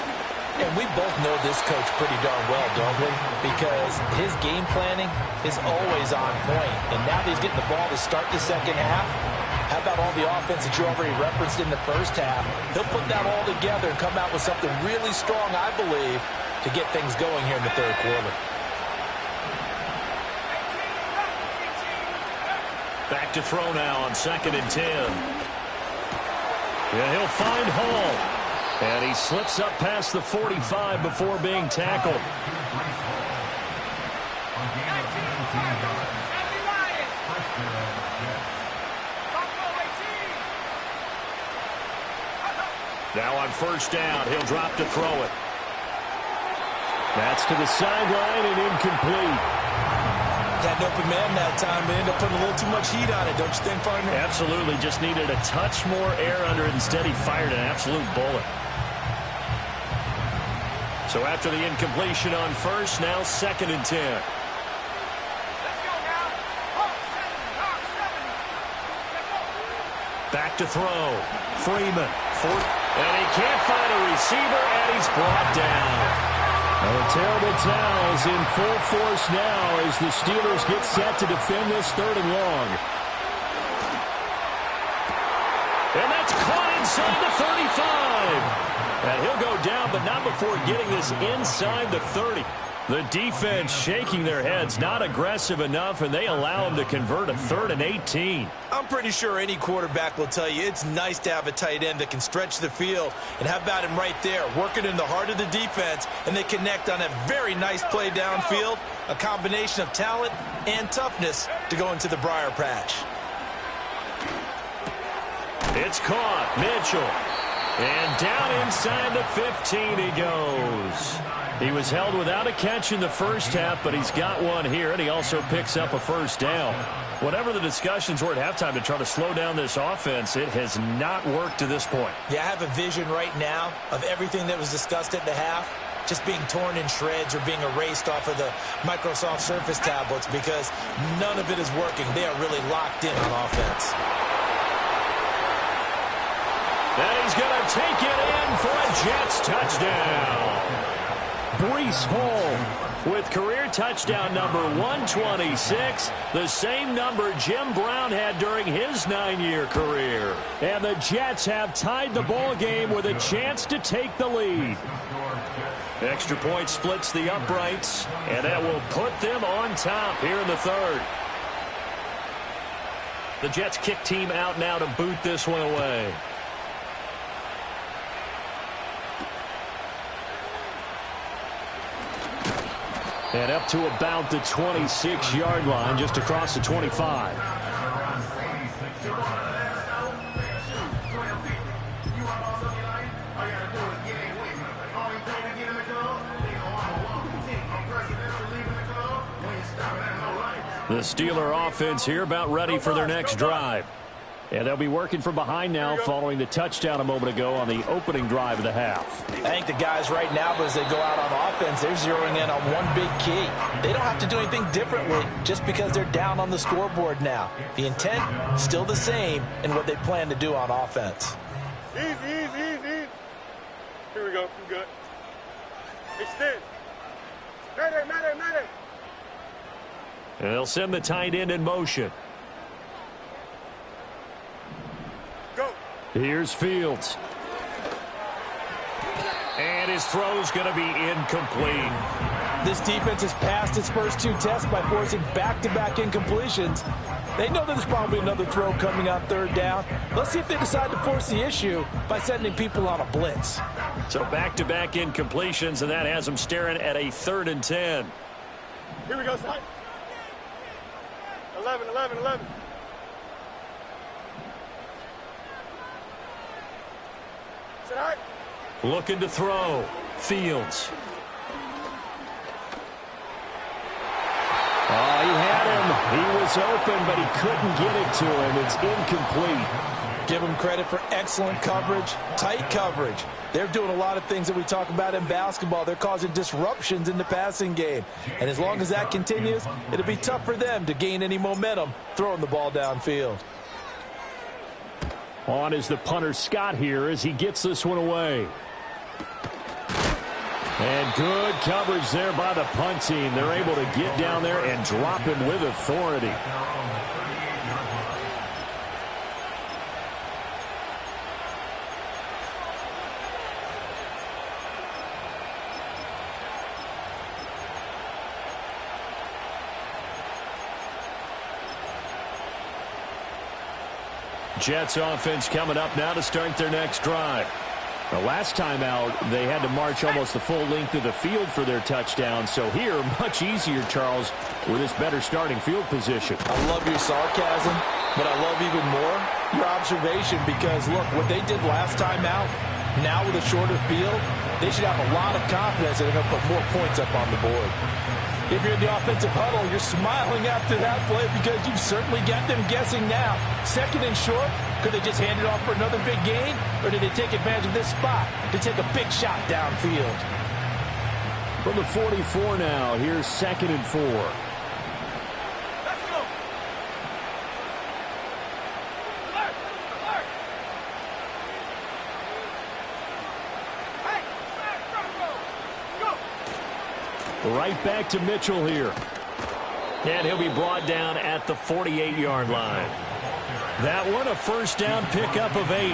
And we both know this coach pretty darn well, don't we? Because his game planning is always on point. And now that he's getting the ball to start the second half, how about all the offense that you already referenced in the first half? He'll put that all together and come out with something really strong, I believe, to get things going here in the third quarter. Back to throw now on 2nd and 10. Yeah, he'll find Hall. And he slips up past the 45 before being tackled. Now on first down, he'll drop to throw it. That's to the sideline and incomplete. Had an open man that time, but ended up putting a little too much heat on it, don't you think, partner? Absolutely. Just needed a touch more air under it. Instead, he fired an absolute bullet. So after the incompletion on first, now 2nd and 10. Let's go now. Back to throw. Freeman. And he can't find a receiver, and he's brought down. Oh, terrible towels in full force now as the Steelers get set to defend this 3rd and long. And that's caught inside the 35. And he'll go down, but not before getting this inside the 30. The defense shaking their heads, not aggressive enough, and they allow him to convert a 3rd and 18. I'm pretty sure any quarterback will tell you it's nice to have a tight end that can stretch the field. And how about him right there, working in the heart of the defense, and they connect on a very nice play downfield, a combination of talent and toughness to go into the briar patch. It's caught. Mitchell. And down inside the 15 he goes. He was held without a catch in the first half, but he's got one here, and he also picks up a first down. Whatever the discussions were at halftime to try to slow down this offense, it has not worked to this point. Yeah, I have a vision right now of everything that was discussed at the half just being torn in shreds or being erased off of the Microsoft Surface tablets because none of it is working. They are really locked in on offense. And he's going to take it in for a Jets touchdown. Breece Hall with career touchdown number 126, the same number Jim Brown had during his 9-year career. And the Jets have tied the ball game with a chance to take the lead. Extra point splits the uprights, and that will put them on top here in the 3rd. The Jets kick team out now to boot this one away. And up to about the 26-yard line, just across the 25. The Steeler offense here about ready for their next drive. And they'll be working from behind now following the touchdown a moment ago on the opening drive of the half. I think the guys right now, as they go out on offense, they're zeroing in on one big key. They don't have to do anything differently just because they're down on the scoreboard now. The intent, still the same in what they plan to do on offense. Easy, easy, easy. Here we go. We good. Extend. Mayday. And they'll send the tight end in motion. Here's Fields. And his throw's going to be incomplete. This defense has passed its first 2 tests by forcing back-to-back incompletions. They know there's probably another throw coming on 3rd down. Let's see if they decide to force the issue by sending people on a blitz. So back-to-back incompletions, and that has them staring at a 3rd and 10. Here we go, son. 11, 11, 11. Sit hard. Looking to throw. Fields. Oh, he had him. He was open, but he couldn't get it to him. It's incomplete. Give them credit for excellent coverage, tight coverage. They're doing a lot of things that we talk about in basketball. They're causing disruptions in the passing game. And as long as that continues, it'll be tough for them to gain any momentum throwing the ball downfield. On is the punter Scott here as he gets this one away. And good coverage there by the punt team. They're able to get down there and drop him with authority. Jets offense coming up now to start their next drive. The last time out, they had to march almost the full length of the field for their touchdown. So here, much easier, Charles, with this better starting field position. I love your sarcasm, but I love even more your observation because, look, what they did last time out, now with a shorter field, they should have a lot of confidence that they're going to put more points up on the board. If you're in the offensive huddle, you're smiling after that play because you've certainly got them guessing now. 2nd and short, could they just hand it off for another big gain? Or did they take advantage of this spot to take a big shot downfield? From the 44 now, here's 2nd and 4. Let's go. Alert, alert. Hey, go. Right back to Mitchell here. And he'll be brought down at the 48-yard line. That one, a 1st down pickup of 8.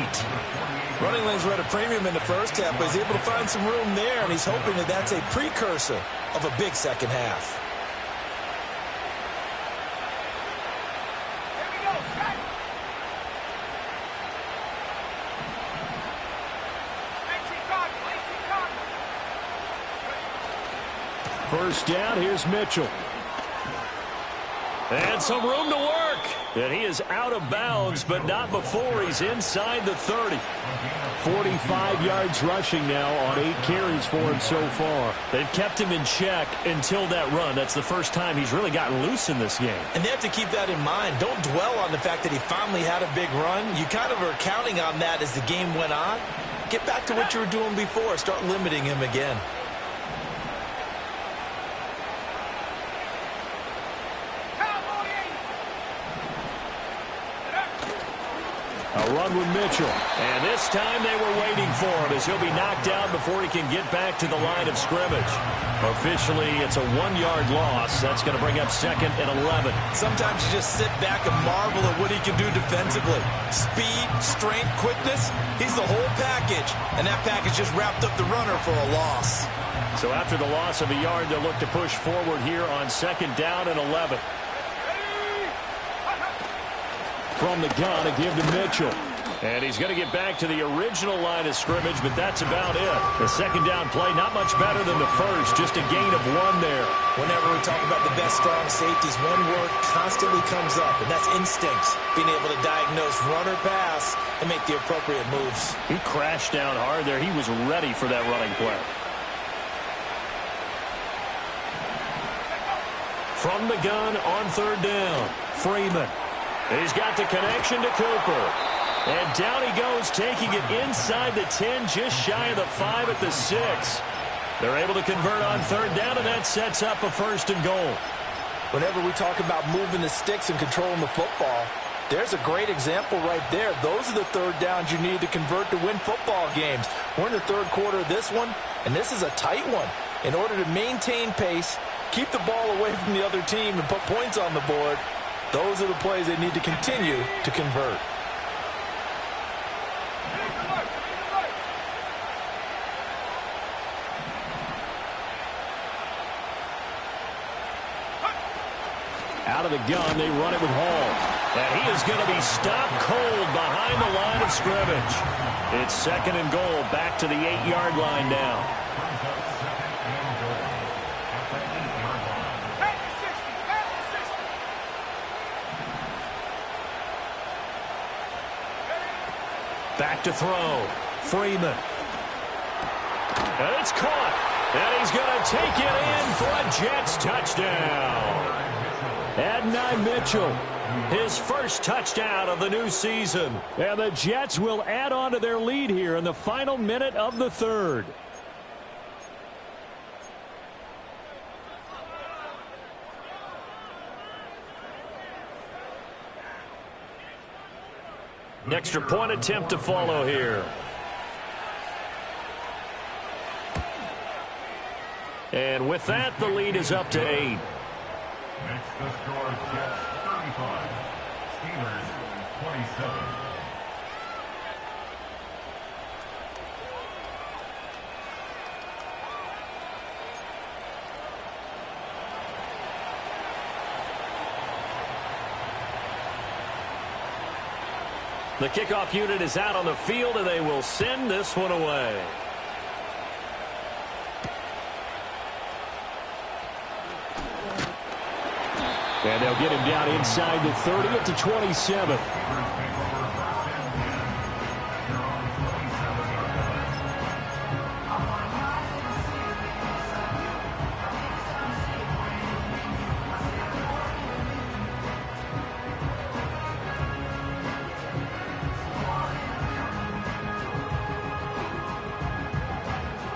Running lanes were at a premium in the first half, but he's able to find some room there, and he's hoping that that's a precursor of a big second half. Here we go. Hey. 18 1st down, here's Mitchell. And some room to work. And he is out of bounds, but not before he's inside the 30. 45 yards rushing now on 8 carries for him so far. They've kept him in check until that run. That's the first time he's really gotten loose in this game. And they have to keep that in mind. Don't dwell on the fact that he finally had a big run. You kind of are counting on that as the game went on. Get back to what you were doing before. Start limiting him again. A run with Mitchell. And this time they were waiting for him as he'll be knocked down before he can get back to the line of scrimmage. Officially, it's a 1-yard loss. That's going to bring up 2nd and 11. Sometimes you just sit back and marvel at what he can do defensively. Speed, strength, quickness, he's the whole package. And that package just wrapped up the runner for a loss. So after the loss of a yard, they'll look to push forward here on 2nd down and 11. From the gun, a give to Mitchell. And he's going to get back to the original line of scrimmage, but that's about it. The 2nd down play, not much better than the first, just a gain of 1 there. Whenever we talk about the best strong safeties, one word constantly comes up, and that's instincts. Being able to diagnose run or pass and make the appropriate moves. He crashed down hard there. He was ready for that running play. From the gun on 3rd down, Freeman. He's got the connection to Cooper. And down he goes, taking it inside the 10, just shy of the 5 at the 6. They're able to convert on 3rd down, and that sets up a 1st and goal. Whenever we talk about moving the sticks and controlling the football, there's a great example right there. Those are the 3rd downs you need to convert to win football games. We're in the 3rd quarter of this one, and this is a tight one. In order to maintain pace, keep the ball away from the other team, and put points on the board, those are the plays they need to continue to convert. Out of the gun, they run it with Hall. And he is going to be stopped cold behind the line of scrimmage. It's 2nd and goal, back to the 8-yard line now. Back to throw. Freeman. And it's caught. And he's going to take it in for a Jets touchdown. Adonai Mitchell, his first touchdown of the new season. And the Jets will add on to their lead here in the final minute of the 3rd. An extra point attempt to follow here. And with that, the lead is up to 8. Next, the score, Jets 35, Steelers 27. The kickoff unit is out on the field, and they will send this one away. And they'll get him down inside the 30 at the 27.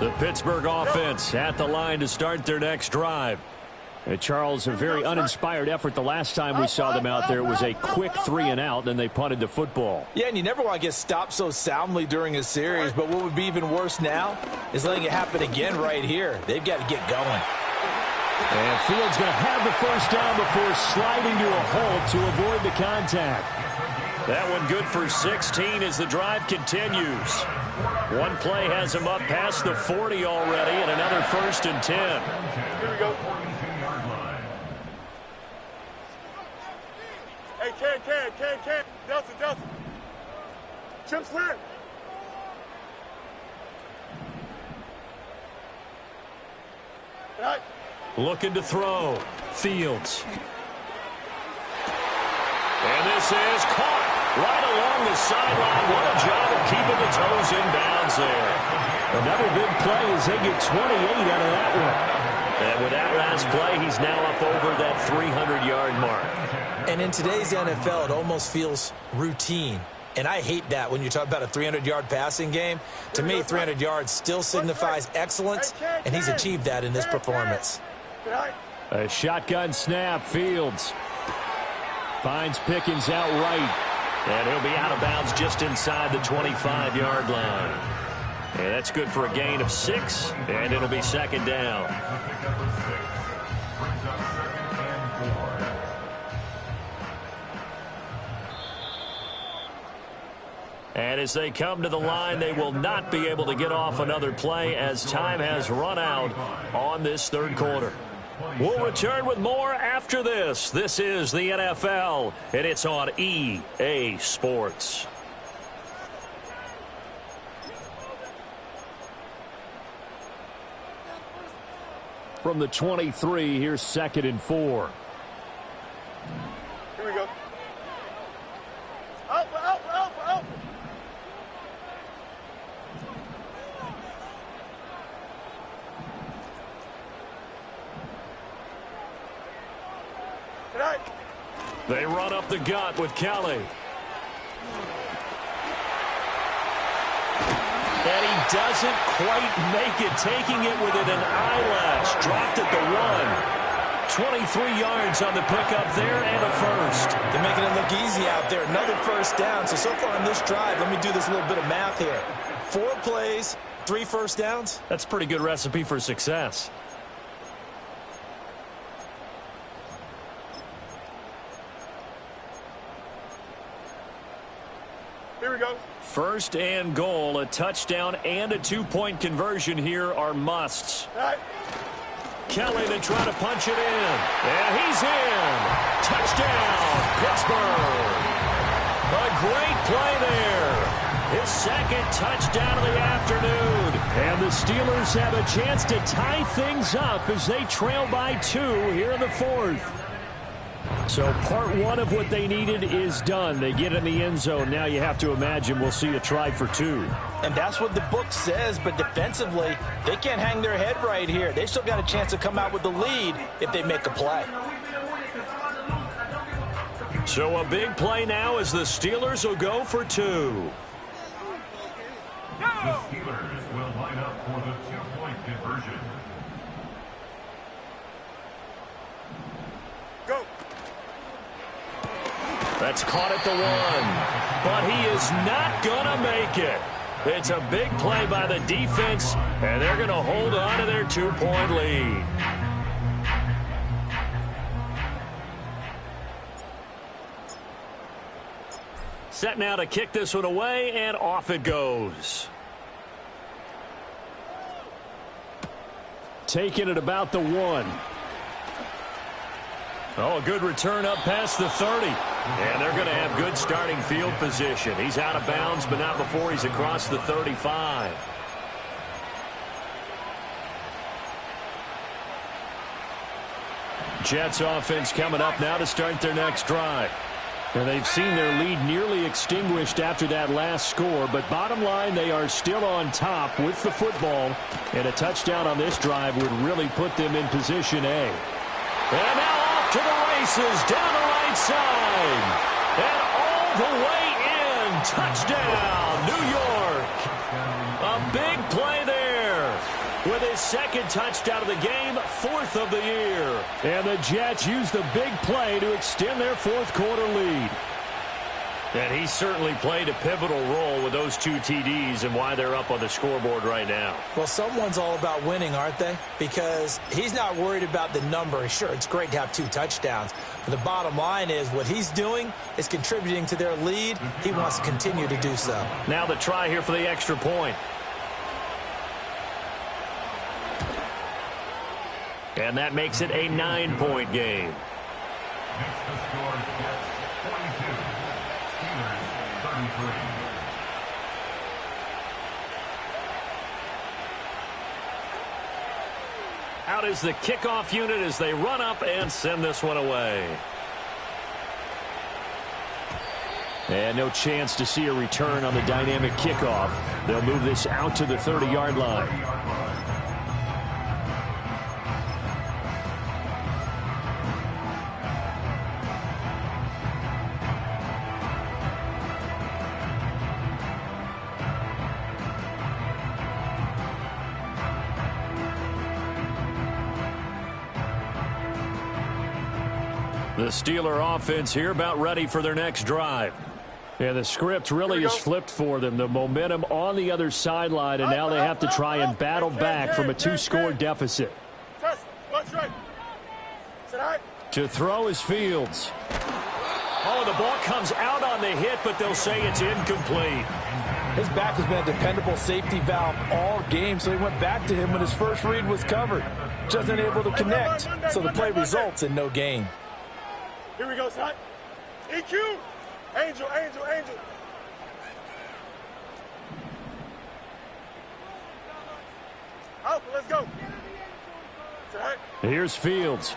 The Pittsburgh offense at the line to start their next drive. And Charles, a very uninspired effort. The last time we saw them out there, it was a quick 3-and-out, then they punted the football. Yeah, and you never want to get stopped so soundly during a series, but what would be even worse now is letting it happen again right here. They've got to get going. And Fields going to have the first down before sliding to a halt to avoid the contact. That one good for 16 as the drive continues. One play has him up past the 40 already, and another 1st and 10. Here we go. Hey, Ken. Delta. Chip slant. Right. Looking to throw. Fields. And this is caught right along the sideline. What a job of keeping the toes inbounds there. Another big play as they get 28 out of that one. And with that last play, he's now up over that 300-yard mark. And in today's NFL, it almost feels routine. And I hate that when you talk about a 300-yard passing game. To me, 300 yards still signifies excellence, and he's achieved that in this performance. A shotgun snap. Fields finds Pickens out right. And he'll be out of bounds just inside the 25-yard line. And that's good for a gain of 6, and it'll be 2nd down. And as they come to the line, they will not be able to get off another play as time has run out on this 3rd quarter. We'll return with more after this. This is the NFL, and it's on EA Sports. From the 23, here's 2nd and 4. Here we go. Out. Right. They run up the gut with Kelly. And he doesn't quite make it, taking it within an eyelash. Dropped at the 1. 23 yards on the pickup there and a first. They're making it look easy out there. Another first down. So far on this drive, let me do this little bit of math here. 4 plays, 3 first downs. That's a pretty good recipe for success. Here we go. 1st and goal. A touchdown and a 2-point conversion here are musts. Right. Kelly to try to punch it in. And he's in. Touchdown, Pittsburgh. A great play there. His second touchdown of the afternoon. And the Steelers have a chance to tie things up as they trail by 2 here in the 4th. So part 1 of what they needed is done. They get in the end zone. Now you have to imagine we'll see a try for 2. And that's what the book says, but defensively, they can't hang their head right here. They still got a chance to come out with the lead if they make a play. So a big play now as the Steelers will go for 2. The Steelers will line up for the 2-point conversion. Go. That's caught at the 1. But he is not going to make it. It's a big play by the defense, and they're going to hold on to their 2-point lead. Set now to kick this one away, and off it goes. Taking it about the 1. Oh, a good return up past the 30. And they're going to have good starting field position. He's out of bounds, but not before he's across the 35. Jets offense coming up now to start their next drive. And they've seen their lead nearly extinguished after that last score. But bottom line, they are still on top with the football. And a touchdown on this drive would really put them in position A. And now off to the races down the right side. And all the way in. Touchdown, New York. A big play there. With his second touchdown of the game, 4th of the year. And the Jets use the big play to extend their 4th quarter lead. And he certainly played a pivotal role with those 2 TDs and why they're up on the scoreboard right now. Well, someone's all about winning, aren't they? Because he's not worried about the number. Sure, it's great to have 2 touchdowns. But the bottom line is what he's doing is contributing to their lead. He wants to continue to do so. Now the try here for the extra point. And that makes it a 9-point game. Next to score, Jets 42. Steelers 33. Out is the kickoff unit as they run up and send this one away. And no chance to see a return on the dynamic kickoff. They'll move this out to the 30-yard line. The Steeler offense here about ready for their next drive. And the script really is flipped for them. The momentum on the other sideline, and now they have to try and battle back from a 2-score deficit. To throw is Fields. Oh, the ball comes out on the hit, but they'll say it's incomplete. His back has been a dependable safety valve all game, so he went back to him when his first read was covered. Just unable to connect, so the play results in no gain. Here we go, son. EQ. Angel, angel, angel. Alpha, let's go. Here's Fields.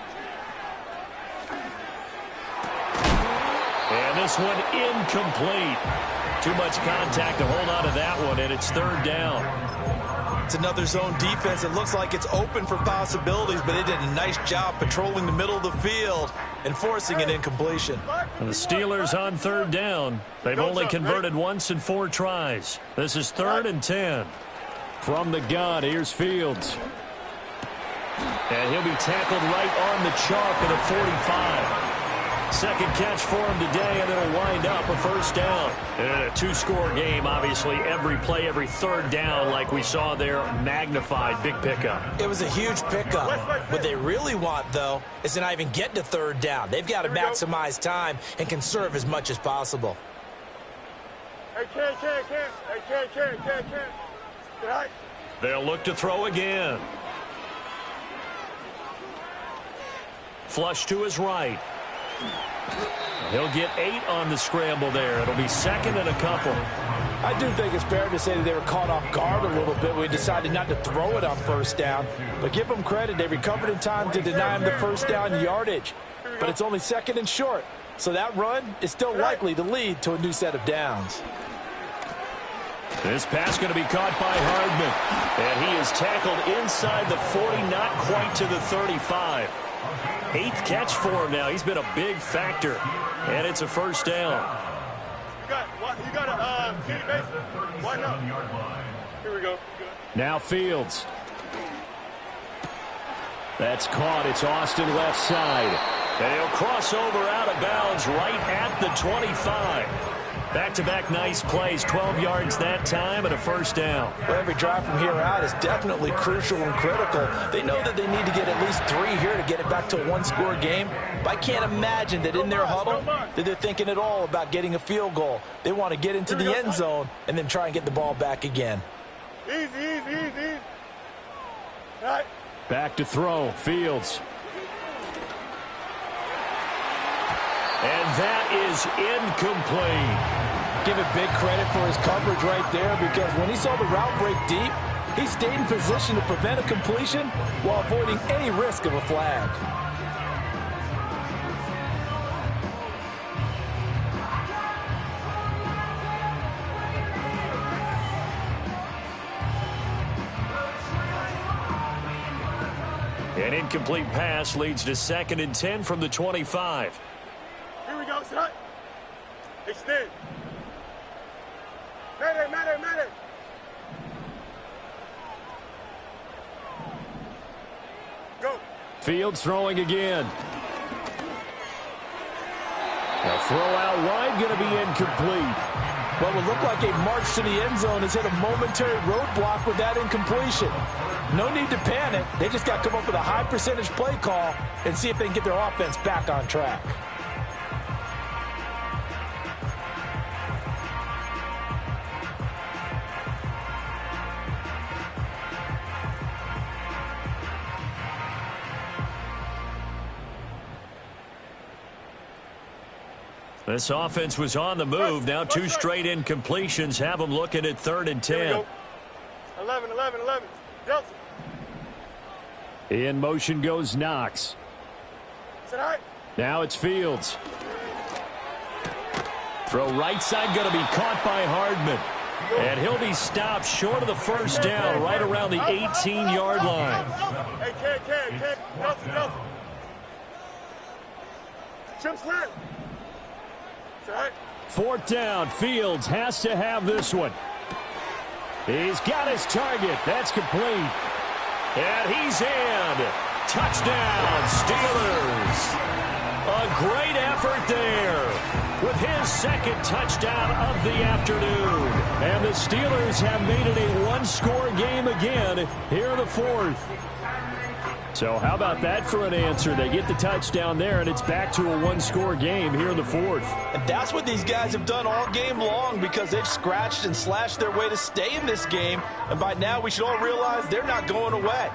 And this one incomplete. Too much contact to hold on to that one, and it's 3rd down. It's another zone defense. It looks like it's open for possibilities, but they did a nice job patrolling the middle of the field and forcing an incompletion. And the Steelers on 3rd down. They've only converted once in 4 tries. This is 3rd and 10. From the gun, here's Fields. And he'll be tackled right on the chalk at the 45. Second catch for him today, and it'll wind up a 1st down. And in a 2-score game, obviously, every play, every 3rd down, like we saw there, magnified, big pickup. It was a huge pickup. What they really want, though, is to not even get to 3rd down. They've got to maximize time and conserve as much as possible. Hey, can. They'll look to throw again. flush to his right. He'll get 8 on the scramble there. It'll be second and a couple. I do think it's fair to say that they were caught off guard a little bit when we decided not to throw it on first down. But give them credit. They recovered in time to deny him the first down yardage. But it's only second and short. So that run is still likely to lead to a new set of downs. This pass going to be caught by Hardman. And he is tackled inside the 40, not quite to the 35. 8th catch for him now. He's been a big factor. And it's a first down. You got a kitty base. Why not? Here we go. Now Fields. That's caught. It's Austin left side. And he'll cross over out of bounds right at the 25. Back-to-back nice plays, 12 yards that time and a first down. Well, every drive from here out is definitely crucial and critical. They know that they need to get at least 3 here to get it back to a one-score game. But I can't imagine that in their huddle that they're thinking at all about getting a field goal. They want to get into the end zone and then try and get the ball back again. Easy. All right. Back to throw, Fields. And that is incomplete. Give it big credit for his coverage right there, because when he saw the route break deep, he stayed in position to prevent a completion while avoiding any risk of a flag. An incomplete pass leads to 2nd and 10 from the 25. Here we go, son. Extend. Mayday. Go. Fields throwing again. A throw out wide going to be incomplete. What would look like a march to the end zone has hit a momentary roadblock with that incompletion. No need to panic. They just got to come up with a high percentage play call and see if they can get their offense back on track. This offense was on the move. Now 2 straight incompletions have them looking at 3rd and 10. 11. Delta. In motion goes Knox. Now it's Fields. Throw right side going to be caught by Hardman. And he'll be stopped short of the first down right around the 18-yard line. Hey, Cam. Delta. Trim slant. 4th down. Fields has to have this one. He's got his target. That's complete. And he's in. Touchdown, Steelers. A great effort there with his 2nd touchdown of the afternoon. And the Steelers have made it a one-score game again here in the 4th. So how about that for an answer? They get the touchdown there, and it's back to a one-score game here in the 4th. And that's what these guys have done all game long, because they've scratched and slashed their way to stay in this game. And by now, we should all realize they're not going away.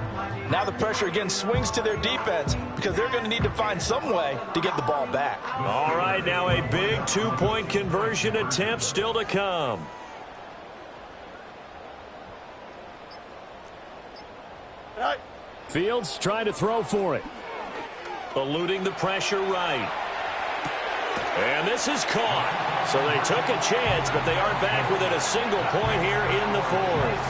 Now the pressure again swings to their defense, because they're going to need to find some way to get the ball back. All right, now a big 2-point conversion attempt still to come. Fields trying to throw for it. Eluding the pressure right. And this is caught. So they took a chance, but they aren't back within a single point here in the 4th.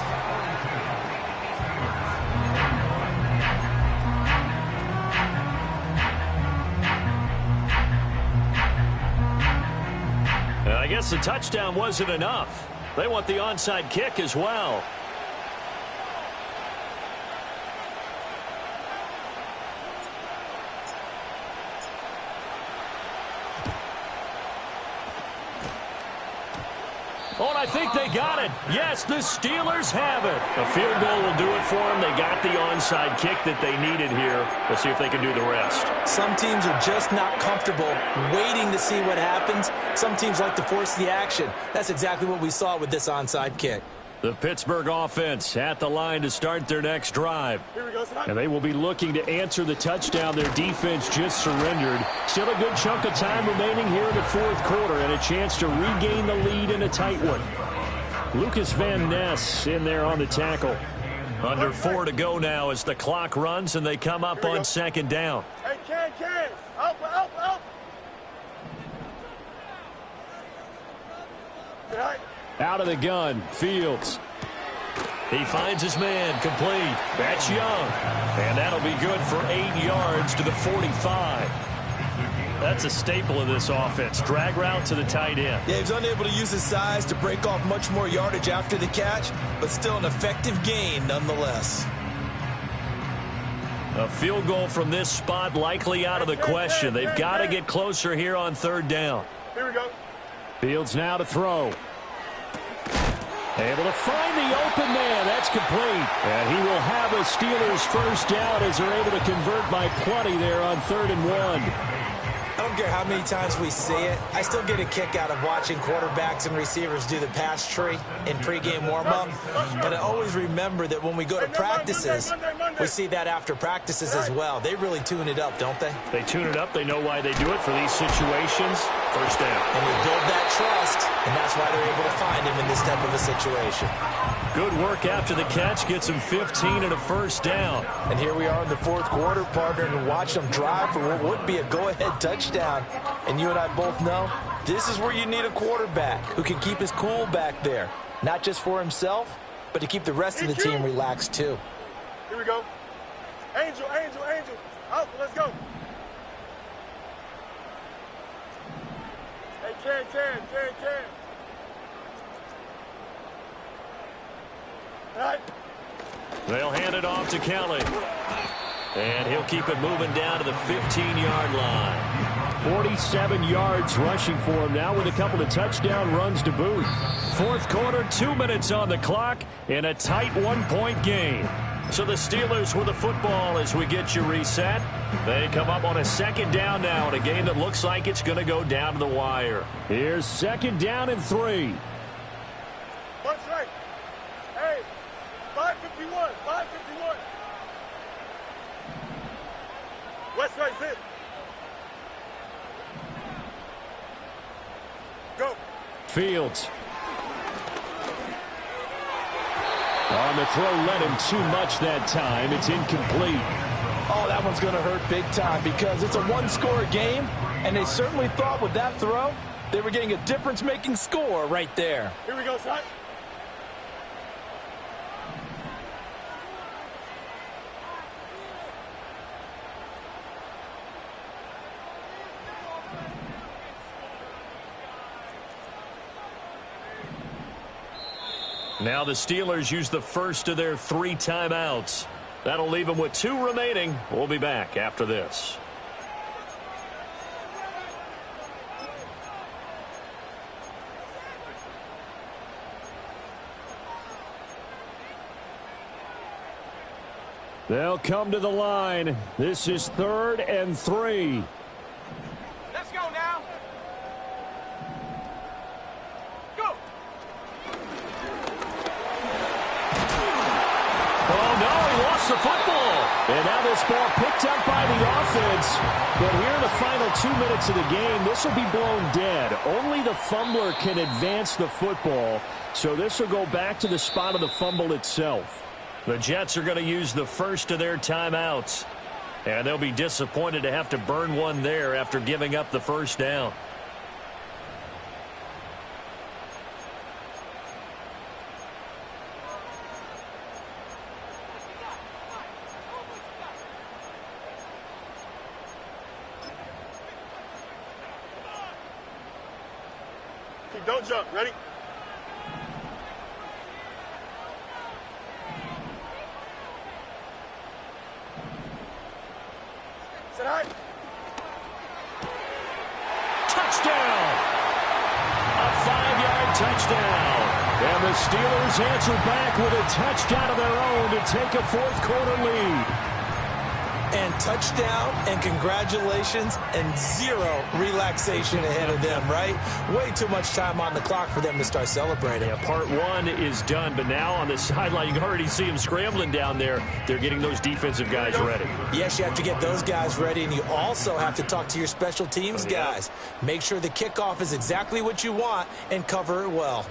And I guess the touchdown wasn't enough. They want the onside kick as well. Oh, and I think they got it. Yes, the Steelers have it. A field goal will do it for them. They got the onside kick that they needed here. Let's see if they can do the rest. Some teams are just not comfortable waiting to see what happens. Some teams like to force the action. That's exactly what we saw with this onside kick. The Pittsburgh offense at the line to start their next drive. Here we go, son. And they will be looking to answer the touchdown their defense just surrendered. Still a good chunk of time remaining here in the fourth quarter and a chance to regain the lead in a tight one. Lucas Van Ness in there on the tackle. Under 4 to go now as the clock runs and they come up on second down. Hey, Ken. Help. Right. Out of the gun, Fields. He finds his man, complete. That's Young. And that'll be good for 8 yards to the 45. That's a staple of this offense. Drag route to the tight end. Yeah, he's unable to use his size to break off much more yardage after the catch, but still an effective gain nonetheless. A field goal from this spot likely out of the question. They've got to get closer here on third down. Here we go. Fields now to throw. Able to find the open man. That's complete. And he will have a Steelers first down as they're able to convert by plenty there on 3rd and 1. I don't care how many times we see it. I still get a kick out of watching quarterbacks and receivers do the pass tree in pregame warm-up. But I always remember that when we go to practices, we see that after practices as well. They really tune it up, don't they? They tune it up. They know why they do it for these situations. First down. And they build that trust, and that's why they're able to find him in this type of a situation. Good work after the catch. Gets him 15 and a first down. And here we are in the fourth quarter, partner, and watch them drive for what would be a go-ahead touchdown. And you and I both know this is where you need a quarterback who can keep his cool back there. Not just for himself, but to keep the rest of the team relaxed too. Here we go. Angel. Out, let's go. Hey, Ken. All right. They'll hand it off to Kelly. And he'll keep it moving down to the 15-yard line. 47 yards rushing for him now with a couple of touchdown runs to boot. Fourth quarter, 2 minutes on the clock in a tight one-point game. So the Steelers with the football as we get you reset. They come up on a second down now in a game that looks like it's going to go down to the wire. Here's second down and 3. Punch right. Hey, 551. West side's it. Go. Fields. On the throw, led him too much that time. It's incomplete. Oh, that one's going to hurt big time because it's a one-score game, and they certainly thought with that throw they were getting a difference-making score right there. Here we go, son. Now the Steelers use the first of their 3 timeouts. That'll leave them with 2 remaining. We'll be back after this. They'll come to the line. This is 3rd and 3. Let's go now. Go. Oh, no, he lost the football. And now this ball picked up by the offense. But here in the final 2 minutes of the game, this will be blown dead. Only the fumbler can advance the football. So this will go back to the spot of the fumble itself. The Jets are going to use the first of their timeouts. And they'll be disappointed to have to burn one there after giving up the first down. Don't jump. Ready? Sit high. Touchdown! A 5-yard touchdown. And the Steelers answer back with a touchdown of their own to take a fourth quarter lead. and touchdown and congratulations and zero relaxation ahead of them, right? Way too much time on the clock for them to start celebrating. Yeah, part one is done, but now on the sideline, you can already see them scrambling down there. They're getting those defensive guys ready. Yes, you have to get those guys ready, and you also have to talk to your special teams guys. Make sure the kickoff is exactly what you want and cover it well.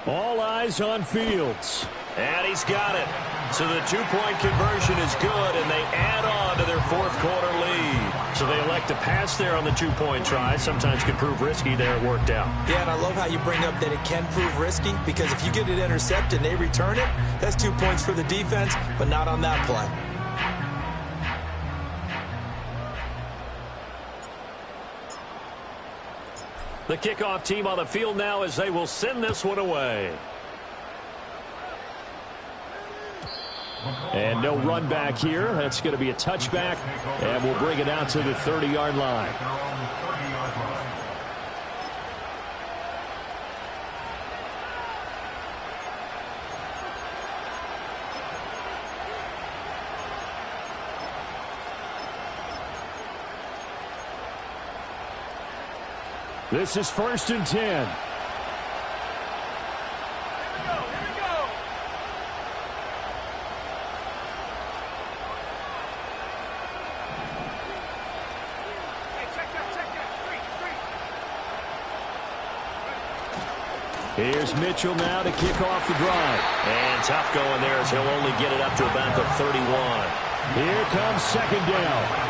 All eyes on Fields. And he's got it. So the two-point conversion is good, and they add on to their fourth quarter lead. So they elect to pass there on the two-point try. Sometimes can prove risky. There it worked out. Yeah, and I love how you bring up that it can prove risky, because if you get it intercepted and they return it, that's 2 points for the defense, but not on that play. The kickoff team on the field now as they will send this one away. And no run back here. That's going to be a touchback, and we'll bring it out to the 30-yard line. This is 1st and 10. Here's Mitchell now to kick off the drive. And tough going there as he'll only get it up to about the 31. Here comes 2nd down.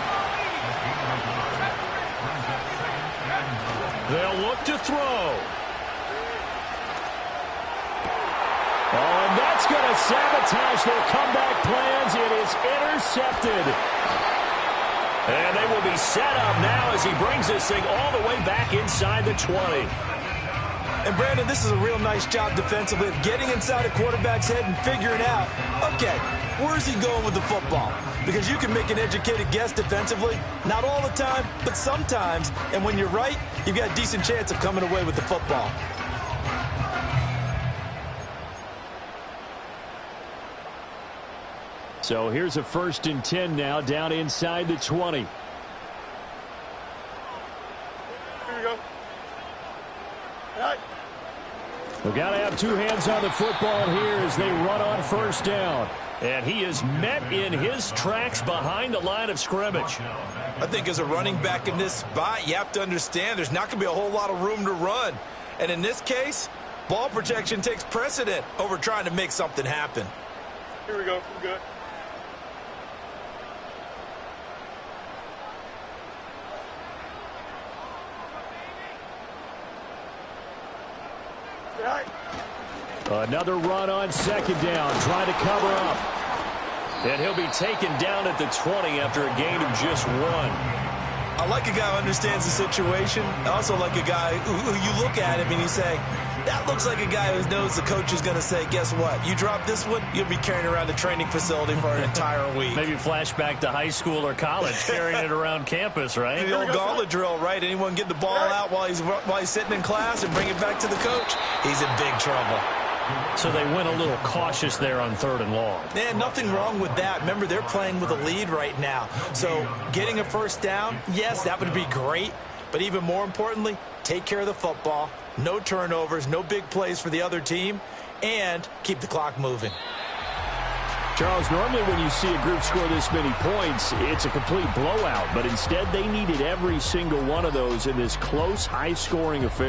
They'll look to throw. Oh, and that's going to sabotage their comeback plans. It is intercepted. And they will be set up now as he brings this thing all the way back inside the 20. And, Brandon, this is a real nice job defensively of getting inside a quarterback's head and figuring out, okay, where's he going with the football? Because you can make an educated guess defensively, not all the time, but sometimes. And when you're right, you've got a decent chance of coming away with the football. So here's a 1st and 10 now down inside the 20. Here we go. Right. We've got to have two hands on the football here as they run on 1st down. And he is met in his tracks behind the line of scrimmage. I think as a running back in this spot, you have to understand there's not going to be a whole lot of room to run. And in this case, ball protection takes precedent over trying to make something happen. Here we go. I'm good. Right. Another run on 2nd down, trying to cover up. And he'll be taken down at the 20 after a gain of just 1. I like a guy who understands the situation. I also like a guy who you look at him and you say, that looks like a guy who knows the coach is going to say, guess what? You drop this one, you'll be carrying around the training facility for an entire week. Maybe flashback to high school or college, carrying it around campus, right? The old gauntlet drill, right? Anyone get the ball out while he's sitting in class and bring it back to the coach? He's in big trouble. So they went a little cautious there on 3rd and long. Man, nothing wrong with that. Remember, they're playing with a lead right now. So getting a 1st down, yes, that would be great. But even more importantly, take care of the football. No turnovers, no big plays for the other team, and keep the clock moving. Charles, normally when you see a group score this many points, it's a complete blowout. But instead, they needed every single one of those in this close, high-scoring affair.